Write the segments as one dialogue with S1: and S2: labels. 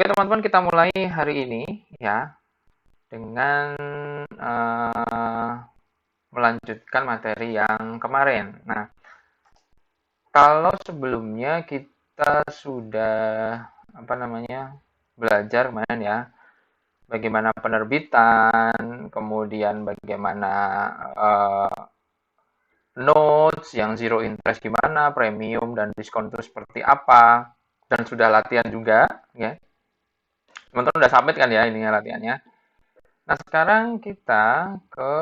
S1: Oke teman-teman, kita mulai hari ini ya dengan melanjutkan materi yang kemarin. Nah, kalau sebelumnya kita sudah belajar kemarin ya, bagaimana penerbitan, kemudian bagaimana notes yang zero interest gimana, premium dan diskon itu seperti apa, dan sudah latihan juga ya. Teman-teman udah submit kan ya ini latihannya. Nah, sekarang kita ke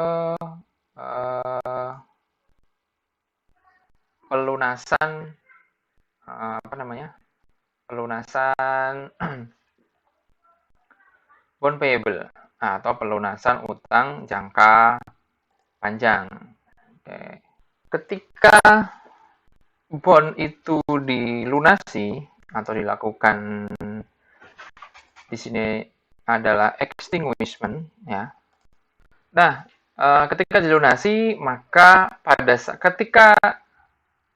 S1: eh, pelunasan pelunasan bond payable atau pelunasan utang jangka panjang. Oke. Ketika bond itu dilunasi atau dilakukan di sini adalah extinguishment ya. Nah, ketika dilunasi maka ketika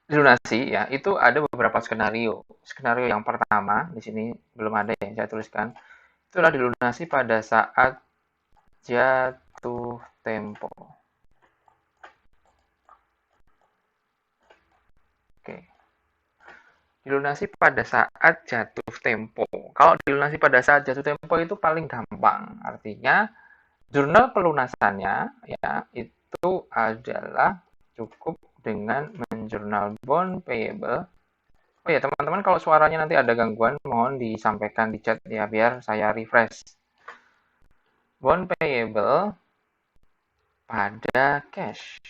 S1: dilunasi ya itu ada beberapa skenario. Skenario yang pertama di sini belum ada yang saya tuliskan. Itulah dilunasi pada saat jatuh tempo. Oke. Dilunasi pada saat jatuh tempo. Kalau dilunasi pada saat jatuh tempo itu paling gampang. Artinya jurnal pelunasannya ya itu adalah cukup dengan menjurnal bond payable. Oh ya teman-teman, kalau suaranya nanti ada gangguan mohon disampaikan di chat ya biar saya refresh. Bond payable pada cash.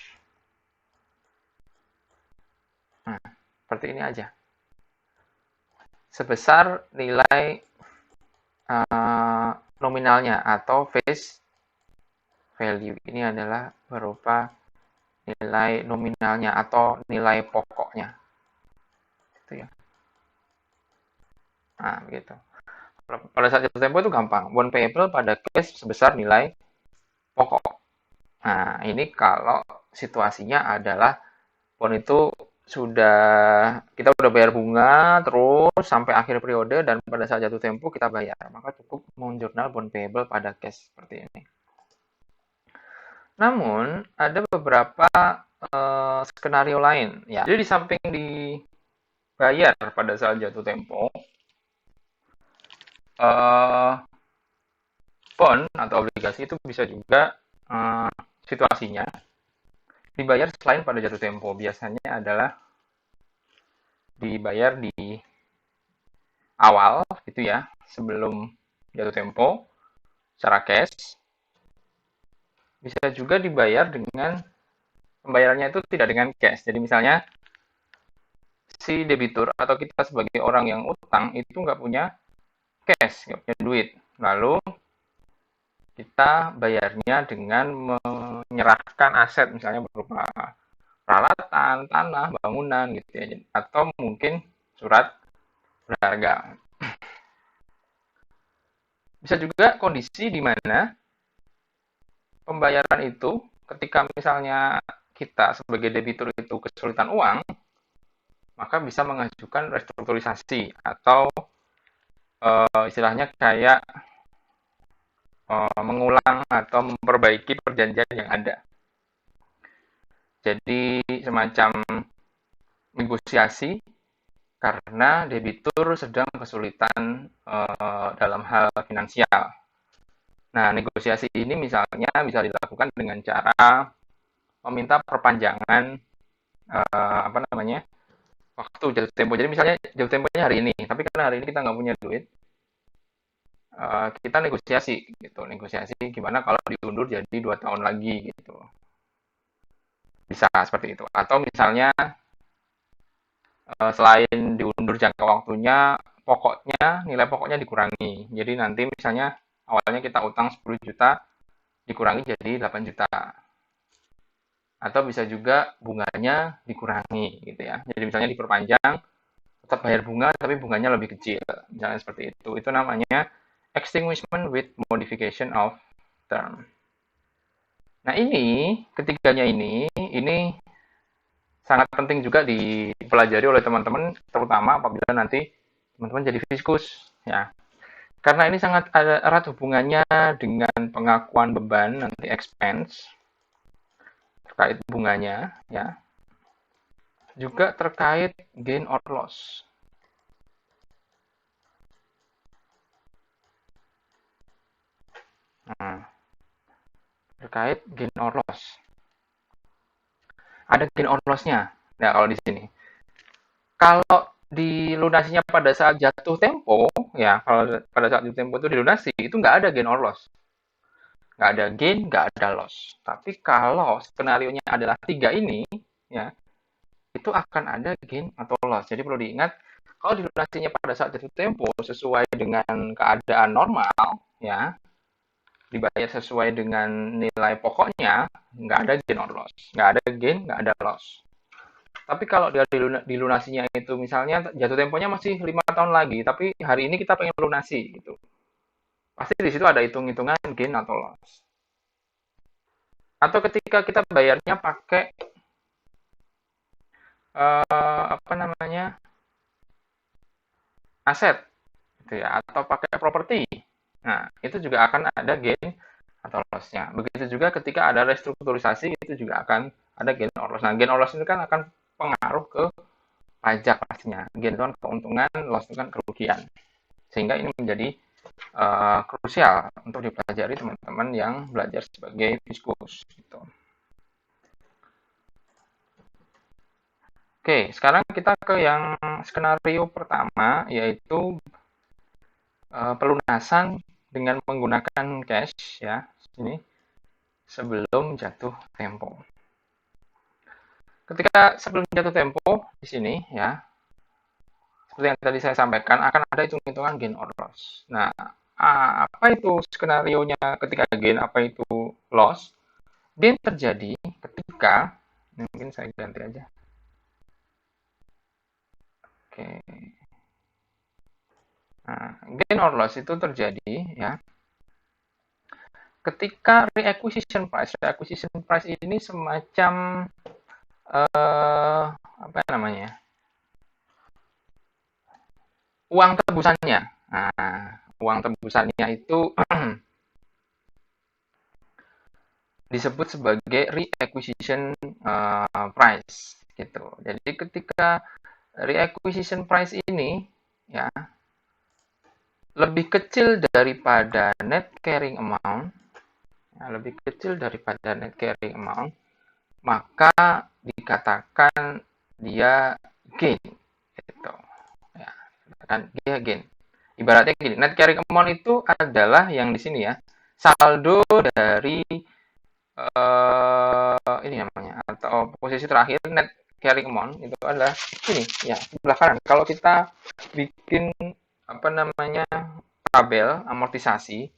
S1: Nah, seperti ini aja. Sebesar nilai nominalnya atau face value. Ini adalah berupa nilai nominalnya atau nilai pokoknya. Itu ya. Nah, begitu. Pada saat jatuh tempo itu gampang. Bond payable pada cash sebesar nilai pokok. Nah, ini kalau situasinya adalah bond itu kita udah bayar bunga terus sampai akhir periode dan pada saat jatuh tempo kita bayar, maka cukup menjurnal bond payable pada cash seperti ini. Namun ada beberapa skenario lain ya. Jadi di samping dibayar pada saat jatuh tempo, bond atau obligasi itu bisa juga situasinya dibayar selain pada jatuh tempo. Biasanya adalah dibayar di awal gitu ya, sebelum jatuh tempo secara cash. Bisa juga dibayar dengan pembayarannya itu tidak dengan cash. Jadi misalnya si debitur atau kita sebagai orang yang utang itu nggak punya cash, nggak punya duit. Lalu kita bayarnya dengan menyerahkan aset misalnya berupa peralatan, tanah, bangunan gitu ya. Atau mungkin surat berharga. Bisa juga kondisi di mana pembayaran itu ketika misalnya kita sebagai debitur itu kesulitan uang, maka bisa mengajukan restrukturisasi atau istilahnya kayak mengulang atau memperbaiki perjanjian yang ada. Jadi semacam negosiasi karena debitur sedang kesulitan dalam hal finansial. Nah, negosiasi ini misalnya bisa dilakukan dengan cara meminta perpanjangan waktu jatuh tempo. Jadi misalnya jatuh temponya hari ini, tapi karena hari ini kita nggak punya duit, kita negosiasi gitu. Negosiasi gimana kalau diundur jadi 2 tahun lagi gitu. Bisa seperti itu. Atau misalnya selain diundur jangka waktunya, nilai pokoknya dikurangi. Jadi nanti misalnya awalnya kita utang 10 juta, dikurangi jadi 8 juta. Atau bisa juga bunganya dikurangi gitu ya. Jadi misalnya diperpanjang, tetap bayar bunga tapi bunganya lebih kecil. Misalnya seperti itu. Itu namanya extinguishment with modification of term. Nah ini, ketiganya ini sangat penting juga dipelajari oleh teman-teman, terutama apabila nanti teman-teman jadi fiskus ya. Karena ini sangat erat hubungannya dengan pengakuan beban nanti expense terkait bunganya ya. Juga terkait gain or loss. Nah, terkait gain or loss. Ada gain or loss-nya. Nah, kalau di sini. Kalau dilunasinya pada saat jatuh tempo, ya, kalau pada saat jatuh tempo itu dilunasi, itu nggak ada gain or loss. Nggak ada gain, nggak ada loss. Tapi kalau skenario-nya adalah tiga ini, ya, itu akan ada gain atau loss. Jadi perlu diingat, kalau dilunasinya pada saat jatuh tempo sesuai dengan keadaan normal, ya, dibayar sesuai dengan nilai pokoknya, nggak ada gain or loss. Nggak ada gain, nggak ada loss. Tapi kalau dia dilunasinya itu misalnya jatuh temponya masih 5 tahun lagi, tapi hari ini kita pengen lunasi gitu. Pasti di situ ada hitung-hitungan gain atau loss. Atau ketika kita bayarnya pakai apa namanya aset, gitu ya, atau pakai properti. Nah, itu juga akan ada gain atau loss-nya. Begitu juga ketika ada restrukturisasi, itu juga akan ada gain or loss. Nah, gain or loss itu kan akan pengaruh ke pajak pastinya. Gain itu kan keuntungan, loss itu kan kerugian. Sehingga ini menjadi krusial untuk dipelajari teman-teman yang belajar sebagai fiskus. Gitu. Oke, sekarang kita ke yang skenario pertama, yaitu pelunasan dengan menggunakan cash ya, ini sebelum jatuh tempo. Ketika sebelum jatuh tempo di sini ya, seperti yang tadi saya sampaikan akan ada hitung-hitungan gain or loss. Nah, apa itu skenario-nya ketika gain, apa itu loss? Gain terjadi ketika, mungkin saya ganti aja. Oke. Nah, gain or loss itu terjadi ya ketika reacquisition price. Reacquisition price ini semacam apa namanya? Uang tebusannya. Nah, uang tebusannya itu disebut sebagai reacquisition price gitu. Jadi ketika reacquisition price ini ya lebih kecil daripada net carrying amount, ya, lebih kecil daripada net carrying amount, maka dikatakan dia gain gitu. Ya, kan dia gain. Ibaratnya gini, net carrying amount itu adalah yang di sini ya, saldo dari ini namanya atau posisi terakhir net carrying amount itu adalah ini ya sebelah kanan. Kalau kita bikin apa namanya tabel amortisasi,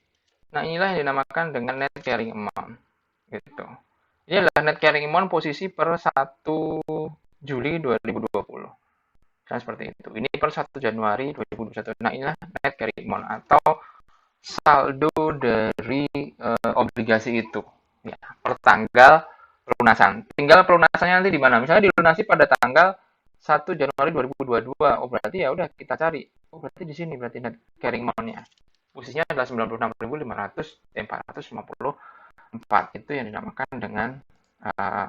S1: nah inilah yang dinamakan dengan net carrying amount gitu. Ini adalah net carrying amount posisi per 1 Juli 2020. Nah, seperti itu. Ini per 1 Januari 2021. Nah, inilah net carrying amount atau saldo dari obligasi itu ya, per tanggal pelunasan. Tinggal pelunasannya nanti di mana? Misalnya dilunasi pada tanggal 1 Januari 2022. Oh, berarti ya udah kita cari. Oh, berarti di sini berarti net carrying amount-nya. Posisinya adalah 96.454. Itu yang dinamakan dengan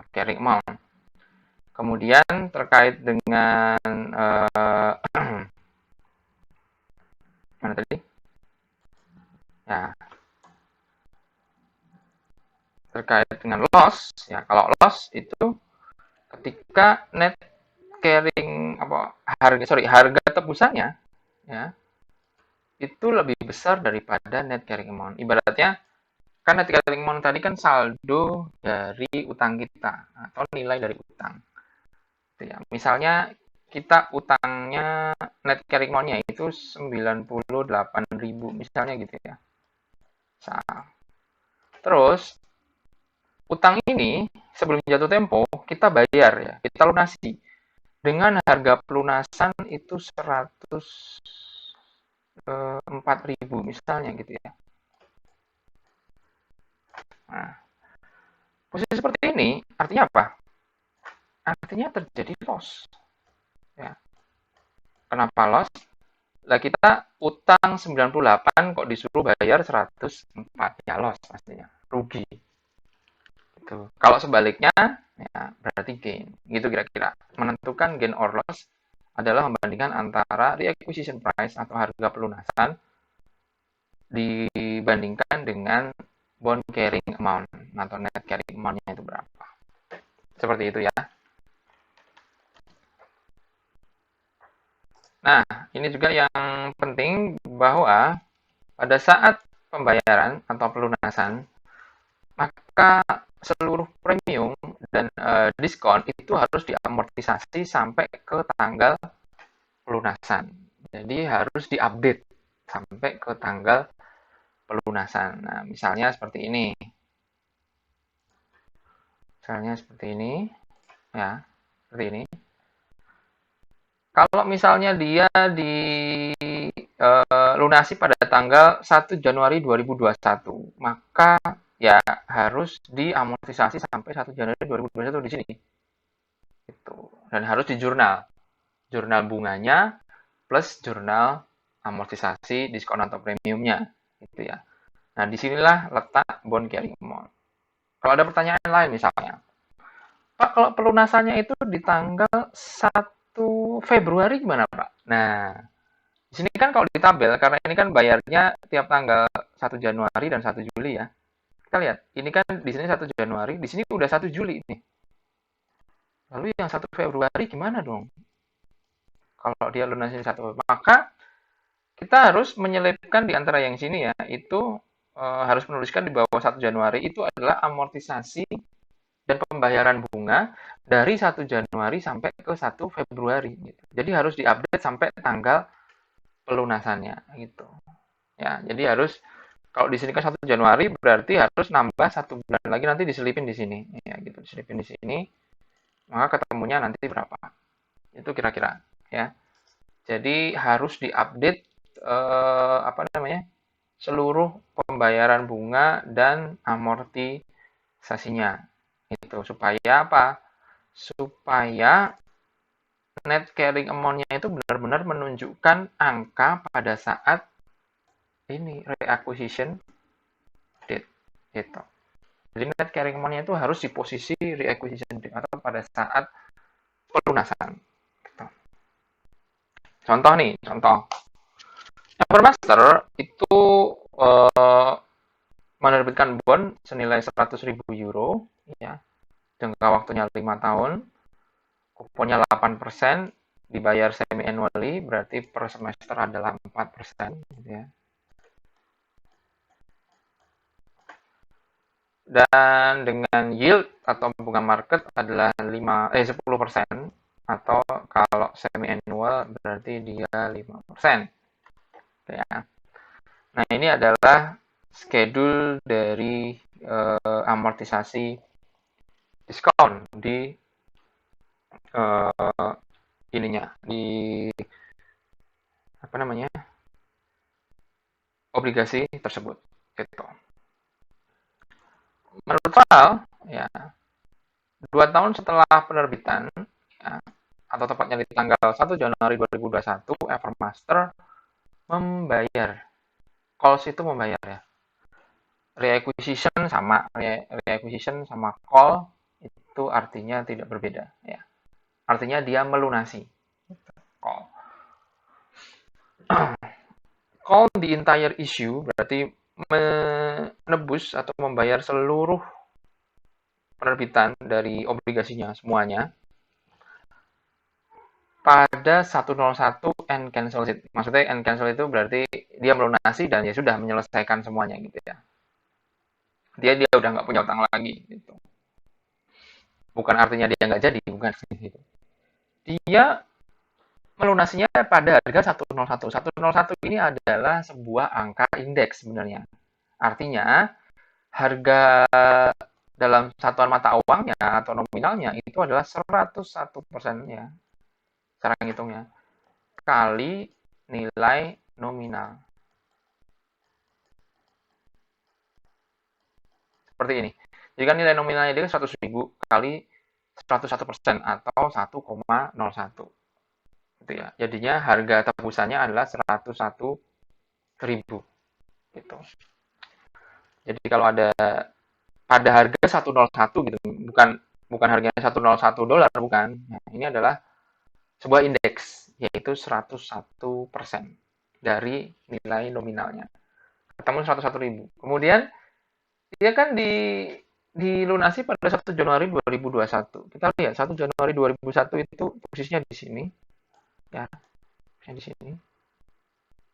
S1: carrying amount. Kemudian terkait dengan mana tadi? Ya, terkait dengan loss, ya kalau loss itu ketika net carrying harga tebusannya ya itu lebih besar daripada net carrying amount. Ibaratnya kan net carrying amount tadi kan saldo dari utang kita atau nilai dari utang. Ya, misalnya kita utangnya net carrying amount-nya itu 98.000 misalnya gitu ya. Terus utang ini sebelum jatuh tempo kita bayar ya, kita lunasi dengan harga pelunasan itu 104.000 misalnya gitu ya. Nah, posisi seperti ini artinya apa? Artinya terjadi loss. Ya. Kenapa loss? Lah kita utang 98 kok disuruh bayar 104. Ya loss pastinya. Rugi. Gitu. Kalau sebaliknya, ya berarti gain. Gitu kira-kira. Menentukan gain or loss adalah membandingkan antara reacquisition price atau harga pelunasan dibandingkan dengan bond carrying amount atau net carrying amount-nya itu berapa. Seperti itu ya. Nah, ini juga yang penting bahwa pada saat pembayaran atau pelunasan, maka seluruh premium dan diskon itu harus diamortisasi sampai ke tanggal pelunasan. Jadi harus diupdate sampai ke tanggal pelunasan. Nah, misalnya seperti ini. Misalnya seperti ini, ya, seperti ini. Kalau misalnya dia lunasi pada tanggal 1 Januari 2021, maka ya harus diamortisasi sampai 1 Januari 2021 di sini. Gitu. Dan harus di jurnal. Jurnal bunganya plus jurnal amortisasi diskon atau premiumnya. Gitu ya. Nah, disinilah letak bond carrying amount. Kalau ada pertanyaan lain misalnya, Pak, kalau pelunasannya itu di tanggal 1 Februari gimana, Pak? Nah, di sini kan kalau di tabel, karena ini kan bayarnya tiap tanggal 1 Januari dan 1 Juli ya. Kita lihat, ini kan di sini 1 Januari, di sini udah 1 Juli nih. Lalu yang 1 Februari gimana dong? Kalau dia lunasnya 1, maka kita harus menyelipkan di antara yang sini ya, itu harus menuliskan di bawah 1 Januari itu adalah amortisasi dan pembayaran bunga dari 1 Januari sampai ke 1 Februari. Gitu. Jadi harus diupdate sampai tanggal pelunasannya gitu. Ya, jadi harus kalau di sini kan 1 Januari berarti harus nambah 1 bulan lagi nanti diselipin di sini. Ya, gitu diselipin di sini. Maka ketemunya nanti berapa? Itu kira-kira ya. Jadi harus diupdate apa namanya? Seluruh pembayaran bunga dan amortisasinya. Itu supaya apa? Supaya net carrying amount-nya itu benar-benar menunjukkan angka pada saat ini reacquisition date gitu. Jadi net carrying amount-nya itu harus di posisi reacquisition date atau pada saat pelunasan. Gitu. Contoh nih, contoh. Evermaster itu eh, menerbitkan bond senilai 100.000 euro, ya, jangka waktunya 5 tahun, kuponnya 8%, dibayar semi annually, berarti per semester adalah 4%, gitu ya. Dan dengan yield atau bunga market adalah 10% atau kalau semi annual berarti dia 5%. Ya. Nah, ini adalah schedule dari amortisasi diskon di ininya di apa namanya? Obligasi tersebut gitu. Menurut Val, ya 2 tahun setelah penerbitan, ya, atau tepatnya di tanggal 1 Januari 2021, Evermaster membayar. Calls itu membayar ya. Reacquisition sama call itu artinya tidak berbeda ya. Artinya dia melunasi. Call. Call the entire issue berarti menebus atau membayar seluruh penerbitan dari obligasinya semuanya pada 101 and cancel it. Maksudnya and cancel itu berarti dia melunasi dan ya sudah menyelesaikan semuanya gitu ya. Dia udah nggak punya utang lagi gitu. Bukan artinya dia nggak jadi, bukan gitu. Dia melunasinya pada harga 101. 101 ini adalah sebuah angka indeks sebenarnya. Artinya harga dalam satuan mata uangnya atau nominalnya itu adalah 101%-nya cara ngitungnya kali nilai nominal. Seperti ini. Jika nilai nominalnya dia 100.000 kali 101% atau 1,01. gitu ya. Jadinya harga tebusannya adalah 101.000 gitu. Jadi kalau ada pada harga 101 gitu, bukan bukan harganya 101 dolar, bukan. Nah, ini adalah sebuah indeks, yaitu 101% dari nilai nominalnya. Ketemu 101.000. Kemudian dia kan dilunasi pada 1 Januari 2021. Kita lihat 1 Januari 2001 itu posisinya di sini, ya, di sini.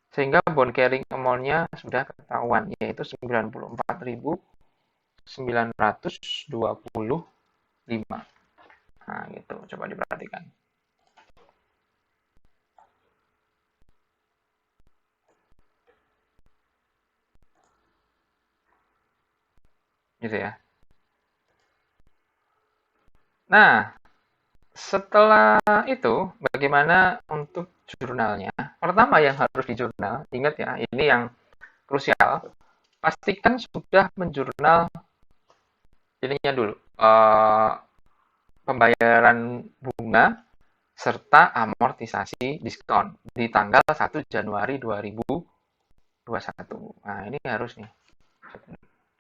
S1: Sehingga bond carrying amount-nya sudah ketahuan, yaitu 94.925. Nah, gitu. Coba diperhatikan. Gitu ya. Nah, setelah itu, bagaimana untuk jurnalnya? Pertama yang harus dijurnal, ingat ya, ini yang krusial, pastikan sudah menjurnal ininya dulu, pembayaran bunga serta amortisasi diskon di tanggal 1 Januari 2021. Nah, ini harus nih,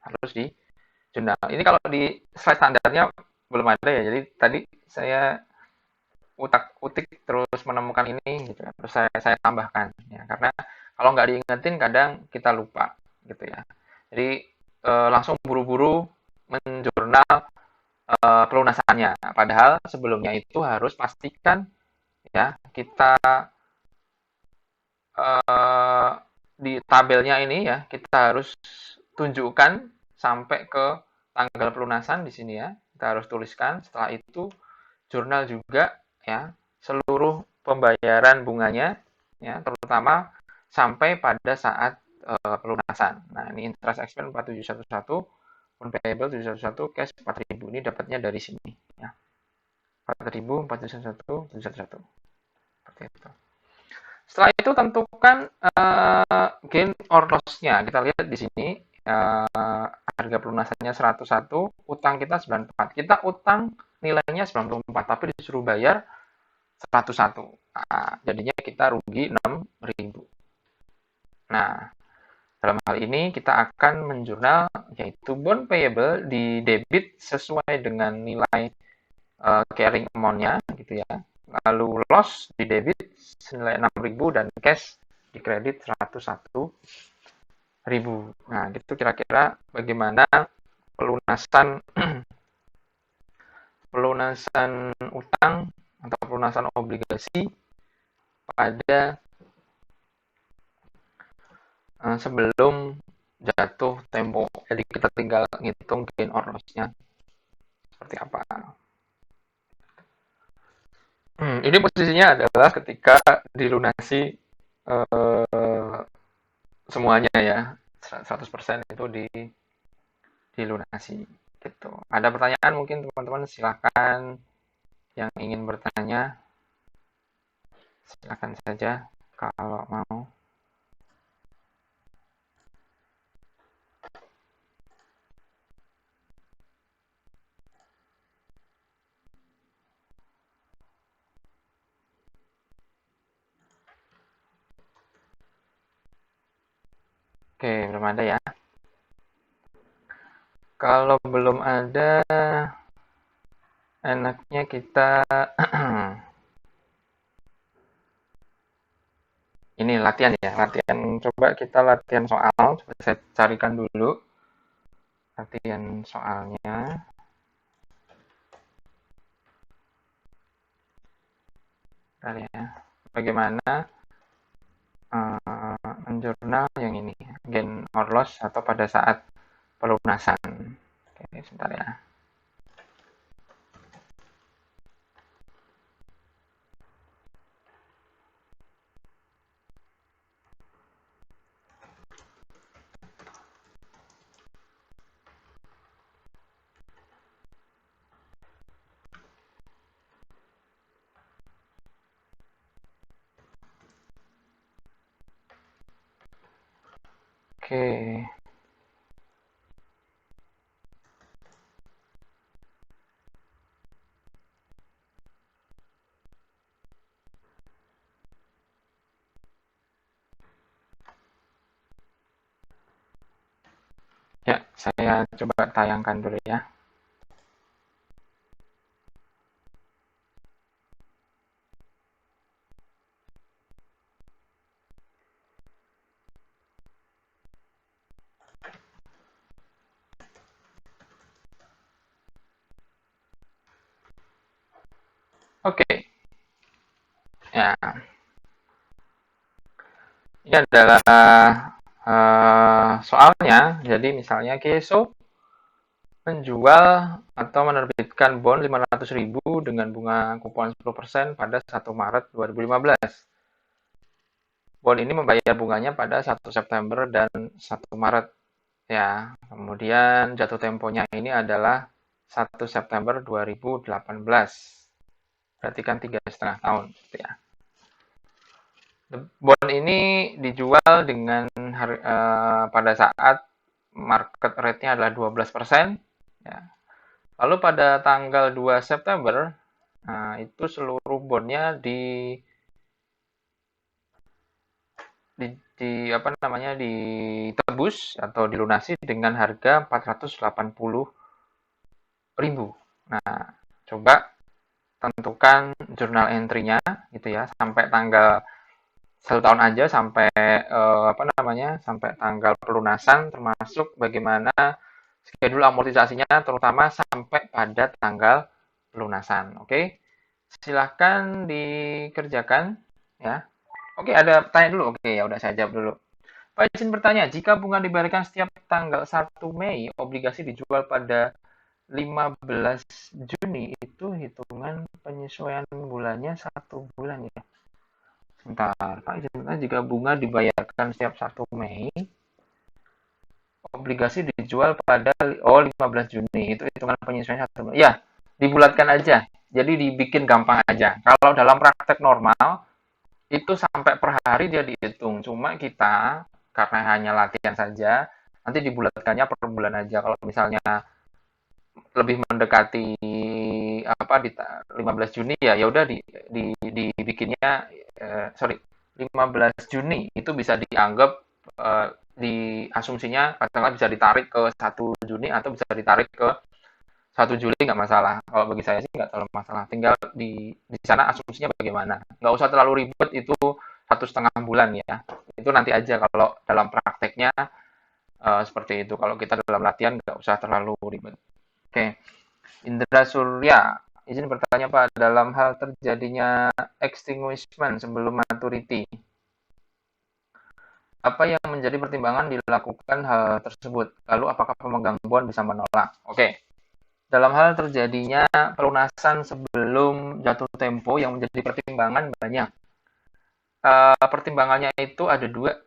S1: harus di jurnal. Ini kalau di slide standarnya belum ada ya, jadi tadi saya utak-utik terus menemukan ini gitu ya. Terus saya tambahkan ya, karena kalau nggak diingetin kadang kita lupa gitu ya. Jadi langsung buru-buru menjurnal pelunasannya. Padahal sebelumnya itu harus pastikan ya kita eh, di tabelnya ini ya kita harus tunjukkan sampai ke tanggal pelunasan di sini ya. Kita harus tuliskan. Setelah itu jurnal juga ya seluruh pembayaran bunganya ya terutama sampai pada saat pelunasan. Nah, ini interest expense 4711, loan payable 711, cash 4.000. Ini dapatnya dari sini ya. 4.000, 4711, 711. Seperti itu. Setelah itu tentukan gain or loss-nya. Kita lihat di sini harga pelunasannya 101, utang kita 94. Kita utang nilainya 94, tapi disuruh bayar 101. Nah, jadinya kita rugi 6.000. Nah, dalam hal ini kita akan menjurnal yaitu bond payable di debit sesuai dengan nilai carrying amount-nya gitu ya. Lalu loss di debit senilai 6.000 dan cash di kredit 101.000. Nah, itu kira-kira bagaimana pelunasan pelunasan utang atau pelunasan obligasi pada sebelum jatuh tempo. Jadi kita tinggal ngitung gain or loss-nya seperti apa. Ini posisinya adalah ketika dilunasi eh, semuanya ya, 100% itu dilunasi gitu. Ada pertanyaan mungkin teman-teman silakan yang ingin bertanya silakan saja kalau mau. Oke, belum ada ya. Kalau belum ada, enaknya kita ini latihan ya, latihan. Coba kita latihan soal. Coba saya carikan dulu latihan soalnya. Bentar ya. Bagaimana menjurnal yang ini, gain or loss atau pada saat pelunasan. Oke, sebentar ya. Oke. Saya coba tayangkan dulu ya. Oke, ya, ini adalah soalnya. Jadi misalnya Keso menjual atau menerbitkan bon 500.000 dengan bunga kupon 10% pada 1 Maret 2015. Bon ini membayar bunganya pada 1 September dan 1 Maret. Ya, kemudian jatuh temponya ini adalah 1 September 2018. Berarti kan 3,5 tahun. Gitu ya. Bon ini dijual dengan pada saat market rate-nya adalah 12%. Ya. Lalu pada tanggal 2 September, nah, itu seluruh bonnya apa namanya ditebus atau dilunasi dengan harga 480.000. Nah, coba tentukan jurnal entry-nya gitu ya sampai tanggal 1 tahun aja sampai apa namanya sampai tanggal pelunasan termasuk bagaimana schedule amortisasinya terutama sampai pada tanggal pelunasan. Oke, silahkan dikerjakan ya. Oke, ada tanya dulu. Oke, ya udah saya jawab dulu. Pak izin bertanya, jika bunga dibayarkan setiap tanggal 1 Mei, obligasi dijual pada 15 Juni, itu hitungan penyesuaian bulannya 1 bulan ya. Sebentar, Pak izin bertanya, jika bunga dibayarkan setiap 1 Mei, obligasi dijual pada 15 Juni, itu hitungan penyesuaian 1 bulan. Ya, dibulatkan aja. Jadi dibikin gampang aja. Kalau dalam praktek normal, itu sampai per hari dia dihitung. Cuma kita karena hanya latihan saja, nanti dibulatkannya per bulan aja. Kalau misalnya lebih mendekati apa di 15 Juni ya ya udah dibikinnya sorry 15 Juni itu bisa dianggap di asumsinya katakanlah bisa ditarik ke 1 Juni atau bisa ditarik ke 1 Juli nggak masalah. Kalau bagi saya sih nggak terlalu masalah. Tinggal di sana asumsinya bagaimana. Nggak usah terlalu ribet itu 1,5 bulan ya. Itu nanti aja kalau dalam prakteknya seperti itu. Kalau kita dalam latihan nggak usah terlalu ribet. Oke, Indra Surya, izin bertanya Pak, dalam hal terjadinya extinguishment sebelum maturity, apa yang menjadi pertimbangan dilakukan hal tersebut? Lalu apakah pemegang bon bisa menolak? Oke, dalam hal terjadinya pelunasan sebelum jatuh tempo yang menjadi pertimbangan banyak. Pertimbangannya itu ada dua,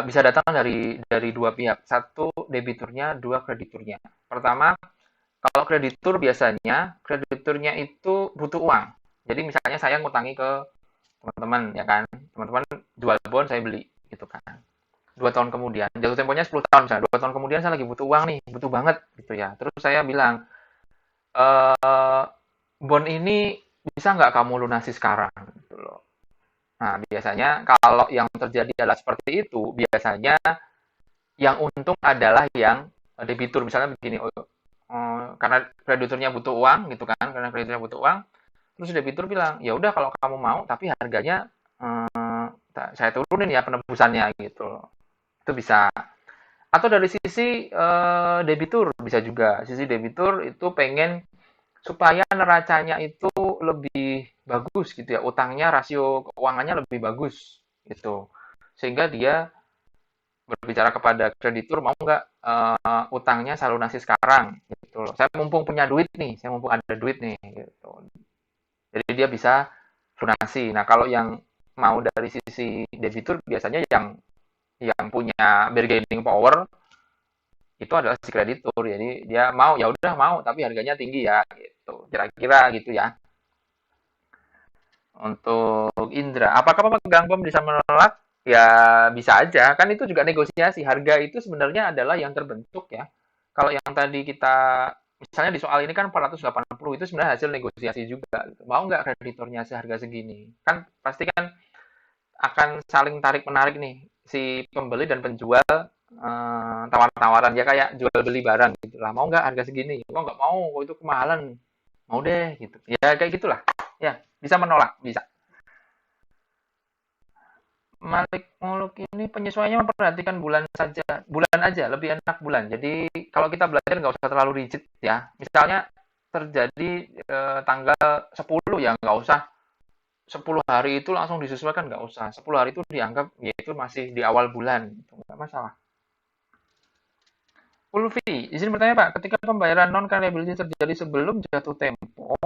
S1: bisa datang dari dua pihak. Satu debiturnya, dua krediturnya. Pertama, kalau kreditur biasanya, krediturnya itu butuh uang. Jadi misalnya saya ngutangi ke teman-teman, ya kan. Teman-teman jual bon, saya beli, gitu kan. 2 tahun kemudian, jatuh temponya 10 tahun misalnya. 2 tahun kemudian saya lagi butuh uang nih, butuh banget, gitu ya. Terus saya bilang, eh bon ini bisa nggak kamu lunasi sekarang? Gitu loh. Nah, biasanya kalau yang terjadi adalah seperti itu, biasanya yang untung adalah yang debitur. Misalnya begini, karena krediturnya butuh uang, gitu kan? Karena krediturnya butuh uang, terus debitur bilang, ya udah kalau kamu mau, tapi harganya saya turunin ya penebusannya gitu loh. Itu bisa. Atau dari sisi debitur bisa juga. Sisi debitur itu pengen supaya neracanya itu lebih bagus gitu ya, utangnya rasio keuangannya lebih bagus gitu. Sehingga dia berbicara kepada kreditur mau nggak utangnya saya lunasi sekarang gitu loh. Saya mumpung punya duit nih, saya mumpung ada duit nih gitu. Jadi dia bisa lunasi. Nah, kalau yang mau dari sisi debitur biasanya yang punya bargaining power itu adalah si kreditur. Jadi dia mau ya udah mau tapi harganya tinggi ya gitu. Kira-kira gitu ya. Untuk Indra, apakah pemegang bom bisa menolak? Ya bisa aja, kan itu juga negosiasi. Harga itu sebenarnya adalah yang terbentuk ya. Kalau yang tadi kita, misalnya di soal ini kan 480 itu sebenarnya hasil negosiasi juga. Gitu. Mau nggak kreditornya seharga segini? Kan pasti kan akan saling tarik menarik nih si pembeli dan penjual tawar-tawaran ya kayak jual beli barang gitu lah. Mau nggak harga segini? Mau nggak mau, kok itu kemahalan. Mau deh gitu. Ya kayak gitulah. Ya, bisa menolak, bisa. Malik Muluk ini penyesuaiannya memperhatikan bulan saja, bulan aja, lebih enak bulan. Jadi kalau kita belajar nggak usah terlalu rigid ya. Misalnya terjadi tanggal 10 ya nggak usah 10 hari itu langsung disesuaikan, nggak usah. 10 hari itu dianggap ya itu masih di awal bulan, itu nggak masalah. Ulfi, izin bertanya Pak, ketika pembayaran non-callability terjadi sebelum jatuh tempo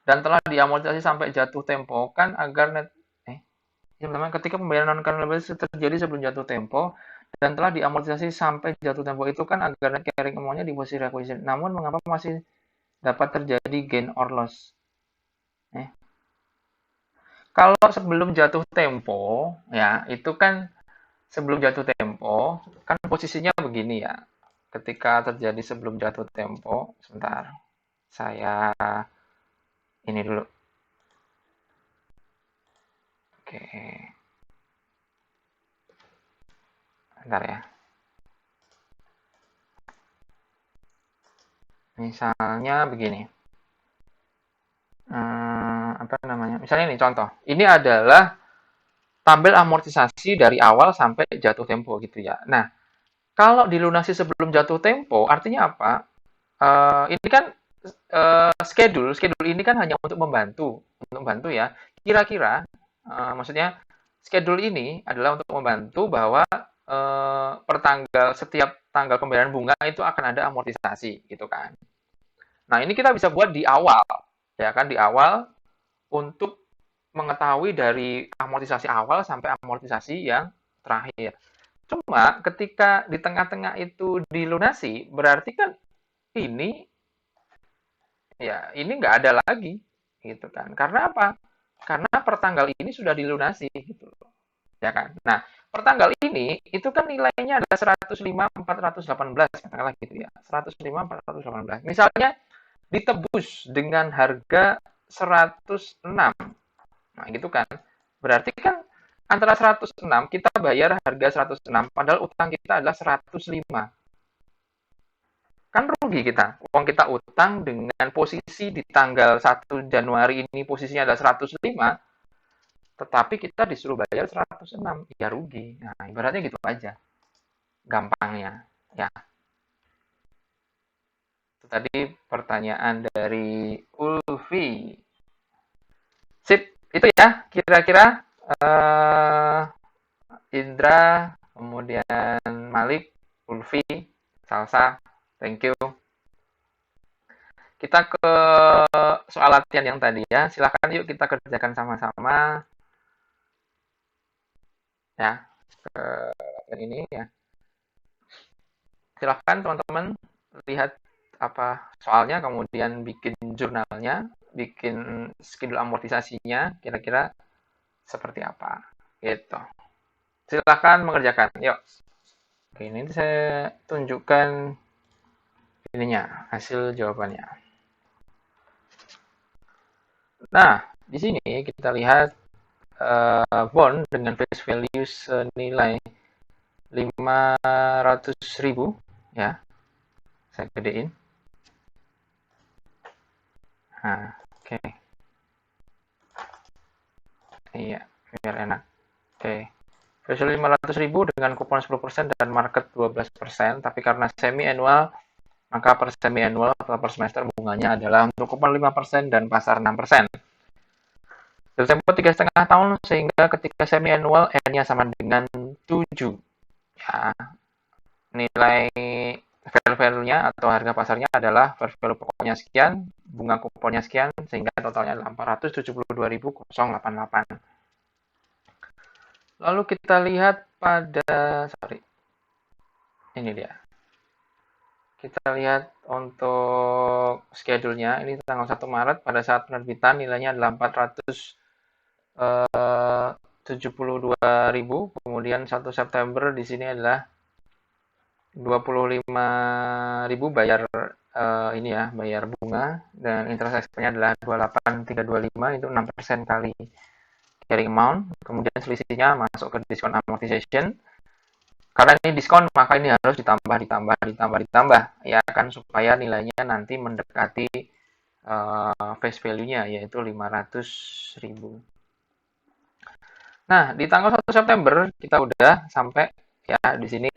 S1: dan telah diamortisasi sampai jatuh tempo, kan agar net izin pertama, ketika pembayaran non-callability terjadi sebelum jatuh tempo dan telah diamortisasi sampai jatuh tempo itu kan agar net carrying amount-nya di posisi requisition. Namun mengapa masih dapat terjadi gain or loss? Eh, Kalau sebelum jatuh tempo, ya itu kan sebelum jatuh tempo, kan posisinya begini ya. Ketika terjadi sebelum jatuh tempo, sebentar, saya ini dulu. Oke, bentar ya. Misalnya begini, apa namanya? Misalnya ini contoh. Ini adalah tabel amortisasi dari awal sampai jatuh tempo gitu ya. Nah, kalau dilunasi sebelum jatuh tempo, artinya apa? Ini kan schedule ini kan hanya untuk membantu ya. Kira-kira, maksudnya schedule ini adalah untuk membantu bahwa setiap tanggal pembayaran bunga itu akan ada amortisasi gitu kan. Nah ini kita bisa buat di awal, ya kan di awal untuk mengetahui dari amortisasi awal sampai amortisasi yang terakhir. Cuma ketika di tengah-tengah itu dilunasi, berarti kan ini ya ini nggak ada lagi gitu kan. Karena apa? Karena pertanggal ini sudah dilunasi gitu ya kan. Nah, pertanggal ini itu kan nilainya adalah 105.418 katakanlah gitu ya. 105.418. Misalnya ditebus dengan harga 106. Nah, gitu kan. Berarti kan antara 106 kita bayar harga 106 padahal utang kita adalah 105. Kan rugi kita. Uang kita utang dengan posisi di tanggal 1 Januari ini posisinya adalah 105, tetapi kita disuruh bayar 106. Ya rugi. Nah, ibaratnya gitu aja. Gampangnya. Ya, itu tadi pertanyaan dari Ulfi. Sip, itu ya kira-kira Indra, kemudian Malik, Ulfi, Salsa. Thank you. Kita ke soal latihan yang tadi ya. Silakan yuk kita kerjakan sama-sama ya. Ke latihan ini ya. Silakan teman-teman lihat apa soalnya, kemudian bikin jurnalnya, bikin schedule amortisasinya, kira-kira seperti apa. Gitu. Silakan mengerjakan. Yuk. Oke, ini saya tunjukkan ininya, hasil jawabannya. Nah, di sini kita lihat bond dengan face value senilai 500.000 ya. Saya gedein. Nah, oke. Okay. Iya, biar enak. Oke. Okay. Face value 500.000 dengan kupon 10% dan market 12%, tapi karena semi annual maka per semi annual atau per semester bunganya adalah untuk kupon 5% dan pasar 6%. Jatuh tempo 3,5 tahun sehingga ketika semi annual N-nya sama dengan 7. Ya, nilai fair value-nya atau harga pasarnya adalah fair value pokoknya sekian, bunga kuponnya sekian, sehingga totalnya adalah 472.088. Lalu kita lihat ini dia. Kita lihat untuk schedule-nya, ini tanggal 1 Maret pada saat penerbitan nilainya adalah 472.000, kemudian 1 September di sini adalah 25.000 bayar ini ya, bayar bunga, dan interest expense-nya adalah 28.325, itu 6% kali carrying amount, kemudian selisihnya masuk ke diskon amortization, Karena ini diskon, maka ini harus ditambah, ya kan, supaya nilainya nanti mendekati face value-nya, yaitu 500.000. Nah, di tanggal 1 September kita udah sampai ya di sini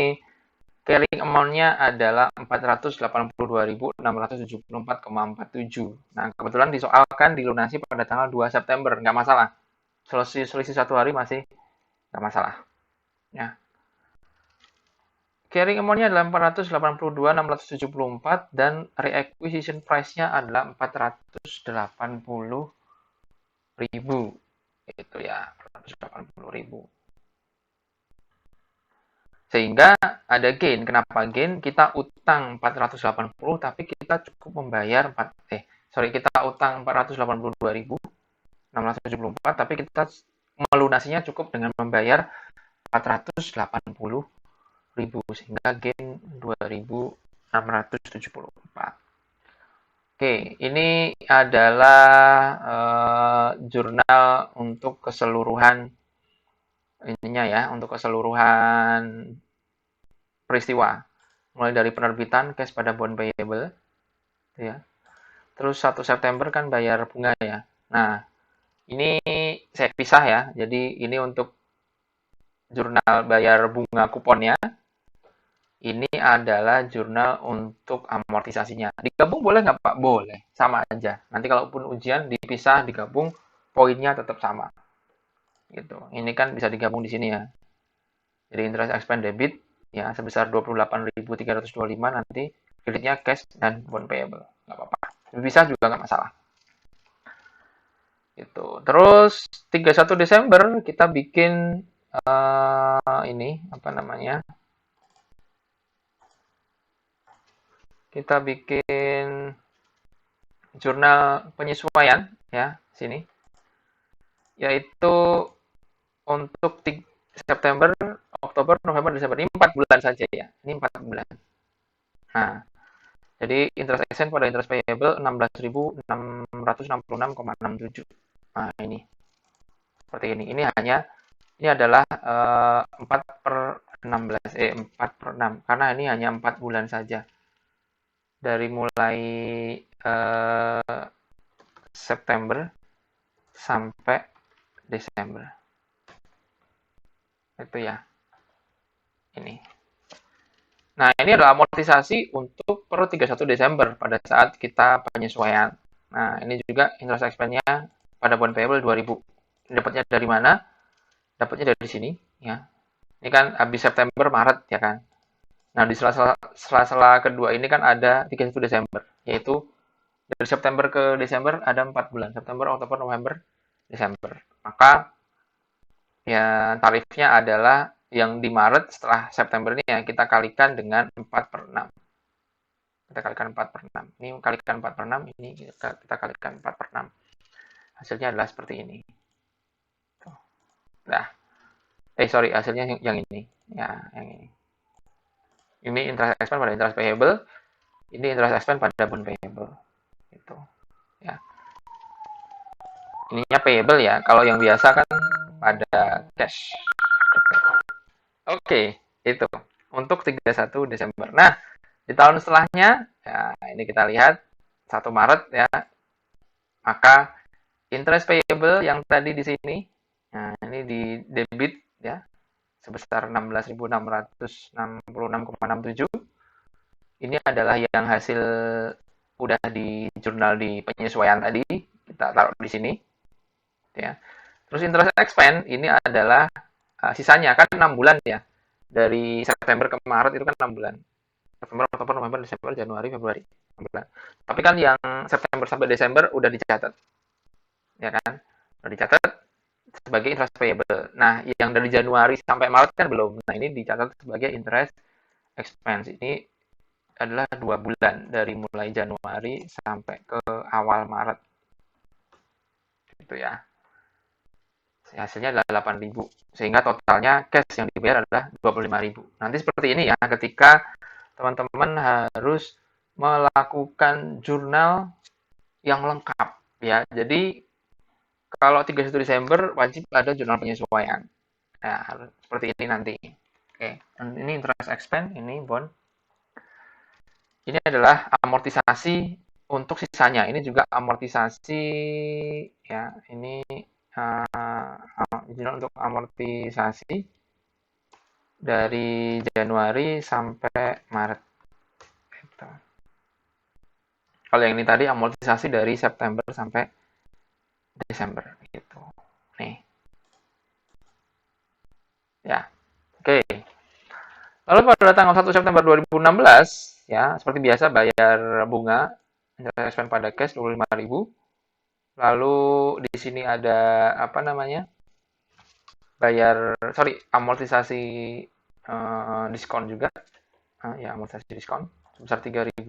S1: carrying amount-nya adalah 482.674,47. Nah, kebetulan disoalkan dilunasi pada tanggal 2 September, nggak masalah. Selisih 1 hari masih nggak masalah. Ya. Carrying amount-nya adalah 482.674 dan reacquisition price-nya adalah 480.000. Itu ya, 480.000. Sehingga ada gain. Kenapa gain? Kita utang 480 tapi kita cukup membayar kita utang 482.674 tapi kita melunasinya cukup dengan membayar 480.000 sehingga gain 2.674. Oke, ini adalah jurnal untuk keseluruhan ininya ya, untuk keseluruhan peristiwa. Mulai dari penerbitan cash pada bond payable, ya. Terus 1 September kan bayar bunga ya. Nah, ini saya pisah ya. Jadi ini untuk jurnal bayar bunga kuponnya. Ini adalah jurnal untuk amortisasinya. Digabung boleh nggak Pak? Boleh, sama aja. Nanti kalaupun ujian dipisah, digabung, poinnya tetap sama. Gitu. Ini kan bisa digabung di sini ya. Jadi interest expense debit ya sebesar 28.325 nanti kreditnya cash dan bond payable. Nggak apa-apa. Bisa juga nggak masalah. Gitu. Terus 31 Desember kita bikin ini apa namanya? Kita bikin jurnal penyesuaian ya sini, yaitu untuk September, Oktober, November, Desember ini 4 bulan saja ya. Ini 4 bulan. Nah, jadi interest expense pada interest payable 16.666,67. Nah, ini seperti ini. Ini adalah 4 per 16 4 per 6 karena ini hanya 4 bulan saja. Dari mulai September sampai Desember. Itu ya. Ini. Nah, ini adalah amortisasi untuk per 31 Desember pada saat kita penyesuaian. Nah, ini juga interest expense-nya pada bond payable 2000. Dapatnya dari mana? Dapatnya dari sini, ya. Ini kan habis September, Maret, ya kan. Nah, di sela-sela kedua ini kan ada 31 Desember, yaitu dari September ke Desember ada 4 bulan. September, Oktober, November, Desember. Maka ya tarifnya adalah yang di Maret setelah September ini ya kita kalikan dengan 4 per 6. Kita kalikan 4 per 6. Ini kalikan 4 per 6, ini kita kalikan 4 per 6. Hasilnya adalah seperti ini. Nah, sorry, hasilnya yang ini. Ya, yang ini. Ini interest expense pada interest payable, ini interest expense pada bond payable. Gitu. Ya. Ininya payable ya. Kalau yang biasa kan pada cash. Oke, itu untuk 31 Desember. Nah, di tahun setelahnya, ya ini kita lihat 1 Maret ya, maka interest payable yang tadi di sini, nah ini di debit ya, sebesar 16.666,67. Ini adalah yang hasil udah di jurnal di penyesuaian tadi, kita taruh di sini. Ya. Terus interest expense ini adalah sisanya, kan 6 bulan ya. Dari September ke Maret itu kan 6 bulan. September, Oktober, November, Desember, Januari, Februari. 6 bulan. Tapi kan yang September sampai Desember udah dicatat. Ya kan? Udah dicatat sebagai interest payable. Nah, yang dari Januari sampai Maret kan belum. Nah, ini dicatat sebagai interest expense. Ini adalah 2 bulan dari mulai Januari sampai ke awal Maret. Gitu ya. Hasilnya adalah 8.000. Sehingga totalnya cash yang dibayar adalah 25.000. Nanti seperti ini ya, ketika teman-teman harus melakukan jurnal yang lengkap ya. Jadi kalau 31 Desember wajib ada jurnal penyesuaian. Nah, seperti ini nanti. Oke, ini interest expense, ini bond. Ini adalah amortisasi untuk sisanya. Ini juga amortisasi ya. Ini untuk amortisasi dari Januari sampai Maret. Gitu. Kalau yang ini tadi amortisasi dari September sampai Desember gitu. Nih. Ya. Oke. Lalu pada tanggal 1 September 2016 ya, seperti biasa bayar bunga interest expense pada cash 25.000. Lalu di sini ada apa namanya? Amortisasi diskon juga. Ya, amortisasi diskon sebesar 3.000.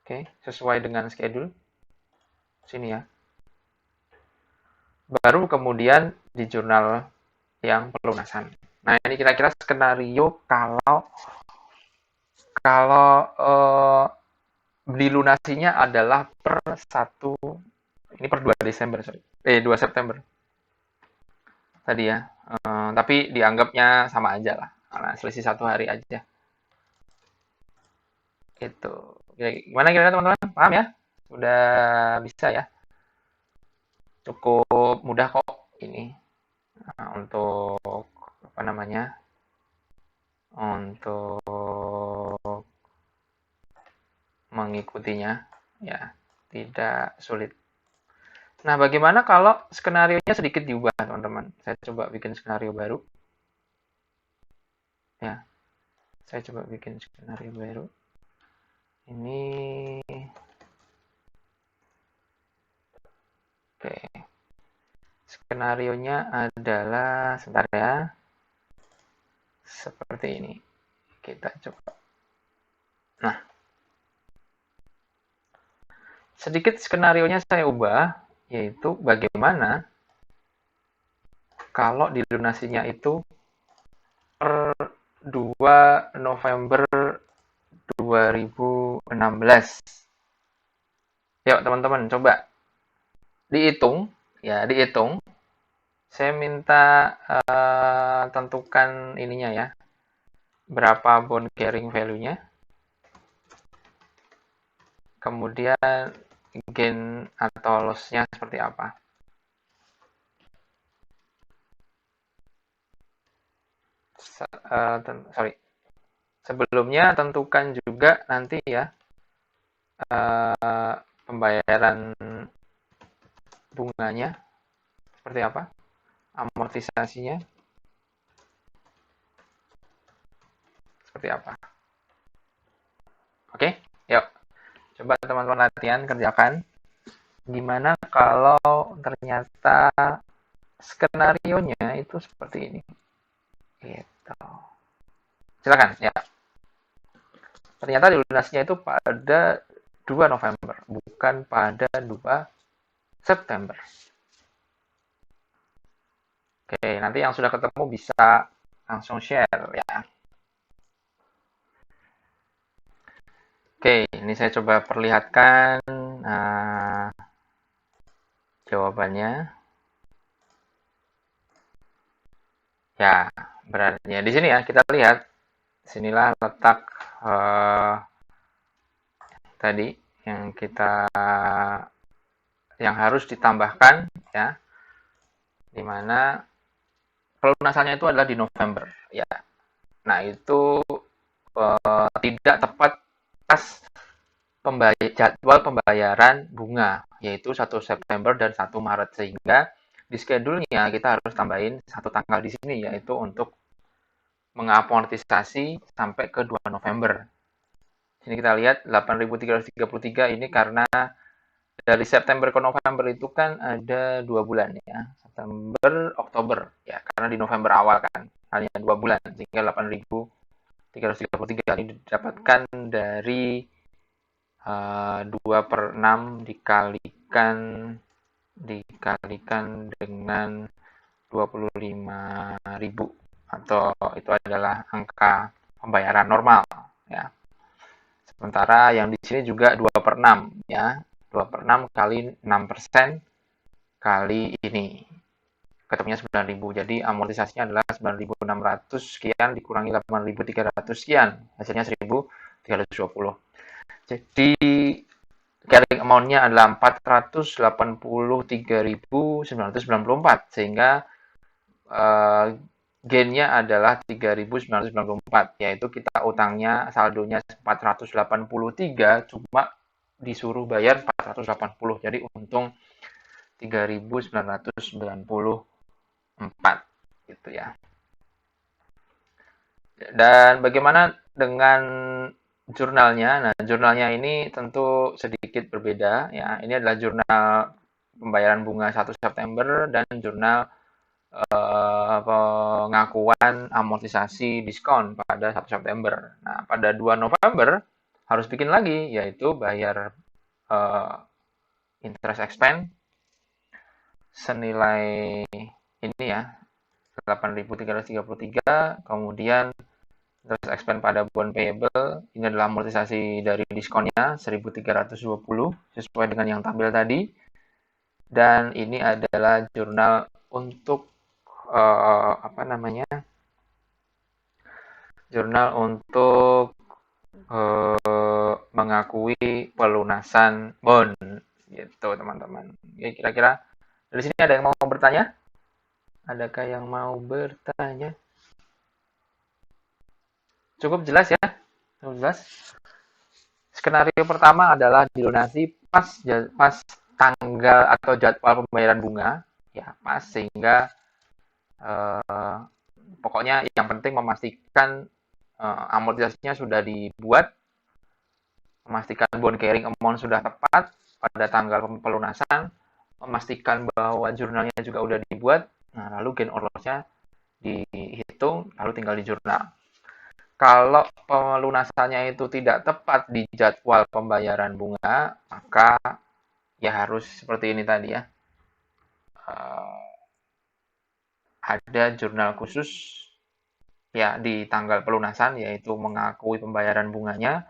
S1: Oke, sesuai dengan schedule. Sini ya. Baru kemudian di jurnal yang pelunasan. Nah, ini kira-kira skenario kalau kalau dilunasinya adalah per 1 ini per 2 Desember, sorry. 2 September. Tadi ya. Tapi dianggapnya sama aja lah. Karena selisih 1 hari aja. Gitu. Gimana kira-kira teman-teman? Paham ya? Udah bisa ya? Cukup mudah kok ini. Untuk apa namanya? Untuk mengikutinya. Ya, tidak sulit. Nah, bagaimana kalau skenario-nya sedikit diubah, teman-teman? Saya coba bikin skenario baru. Ya, saya coba bikin skenario baru. Ini, oke. Skenario-nya adalah, sebentar ya, seperti ini. Kita coba. Nah, sedikit skenario-nya saya ubah, yaitu bagaimana kalau dilunasinya itu per 2 November 2016. Yuk teman-teman coba dihitung, ya dihitung. Saya minta tentukan ininya ya, berapa bond carrying value-nya. Kemudian gain atau loss-nya seperti apa. Sorry. Sebelumnya tentukan juga nanti ya pembayaran bunganya seperti apa, amortisasinya seperti apa. Oke, yuk coba teman-teman latihan kerjakan. Gimana kalau ternyata skenario-nya itu seperti ini. Gitu. Silakan ya. Ternyata dilunasinya itu pada 2 November, bukan pada 2 September. Oke, nanti yang sudah ketemu bisa langsung share ya. Oke, ini saya coba perlihatkan jawabannya. Ya, berarti di sini ya kita lihat. Sinilah letak tadi yang harus ditambahkan ya, dimana pelunasannya itu adalah di November ya. Nah itu tidak tepat pas jadwal pembayaran bunga, yaitu 1 September dan 1 Maret, sehingga di schedule-nya kita harus tambahin satu tanggal di sini, yaitu untuk mengamortisasi sampai ke 2 November. Sini kita lihat 8.333 ini karena dari September ke November itu kan ada 2 bulan ya. September, Oktober ya, karena di November awal kan hanya 2 bulan, sehingga 8.333 ini didapatkan dari 2/6 dikalikan dengan 25.000, atau itu adalah angka pembayaran normal ya. Sementara yang di sini juga 2/6 ya. 2/6 kali 6% kali ini. Ketemunya 9.000. Jadi amortisasinya adalah 9.600 sekian dikurangi 8.300 sekian, hasilnya 1.320. Jadi carrying amount-nya adalah 483.994, sehingga gain-nya adalah 3.994, yaitu kita utangnya saldonya 483, cuma disuruh bayar 480, jadi untung 3.994 gitu ya. Dan bagaimana dengan jurnalnya? Nah, jurnalnya ini tentu sedikit berbeda ya. Ini adalah jurnal pembayaran bunga 1 September dan jurnal pengakuan amortisasi diskon pada 1 September. Nah, pada 2 November harus bikin lagi, yaitu bayar interest expense senilai ini ya, 8.333, kemudian interest expense pada bond payable, ini adalah amortisasi dari diskonnya 1.320 sesuai dengan yang tampil tadi. Dan ini adalah jurnal untuk jurnal untuk mengakui pelunasan bond gitu teman-teman. Oke, kira-kira dari sini ada yang mau bertanya? Adakah yang mau bertanya? Cukup jelas ya? Cukup jelas. Skenario pertama adalah dilunasi pas tanggal atau jadwal pembayaran bunga, ya pas, sehingga pokoknya yang penting memastikan amortisasinya sudah dibuat, memastikan bond carrying amount sudah tepat pada tanggal pelunasan, memastikan bahwa jurnalnya juga sudah dibuat, nah lalu gain or loss-nya dihitung, lalu tinggal di jurnal. Kalau pelunasannya itu tidak tepat di jadwal pembayaran bunga, maka ya harus seperti ini tadi ya. Ada jurnal khusus ya di tanggal pelunasan, yaitu mengakui pembayaran bunganya,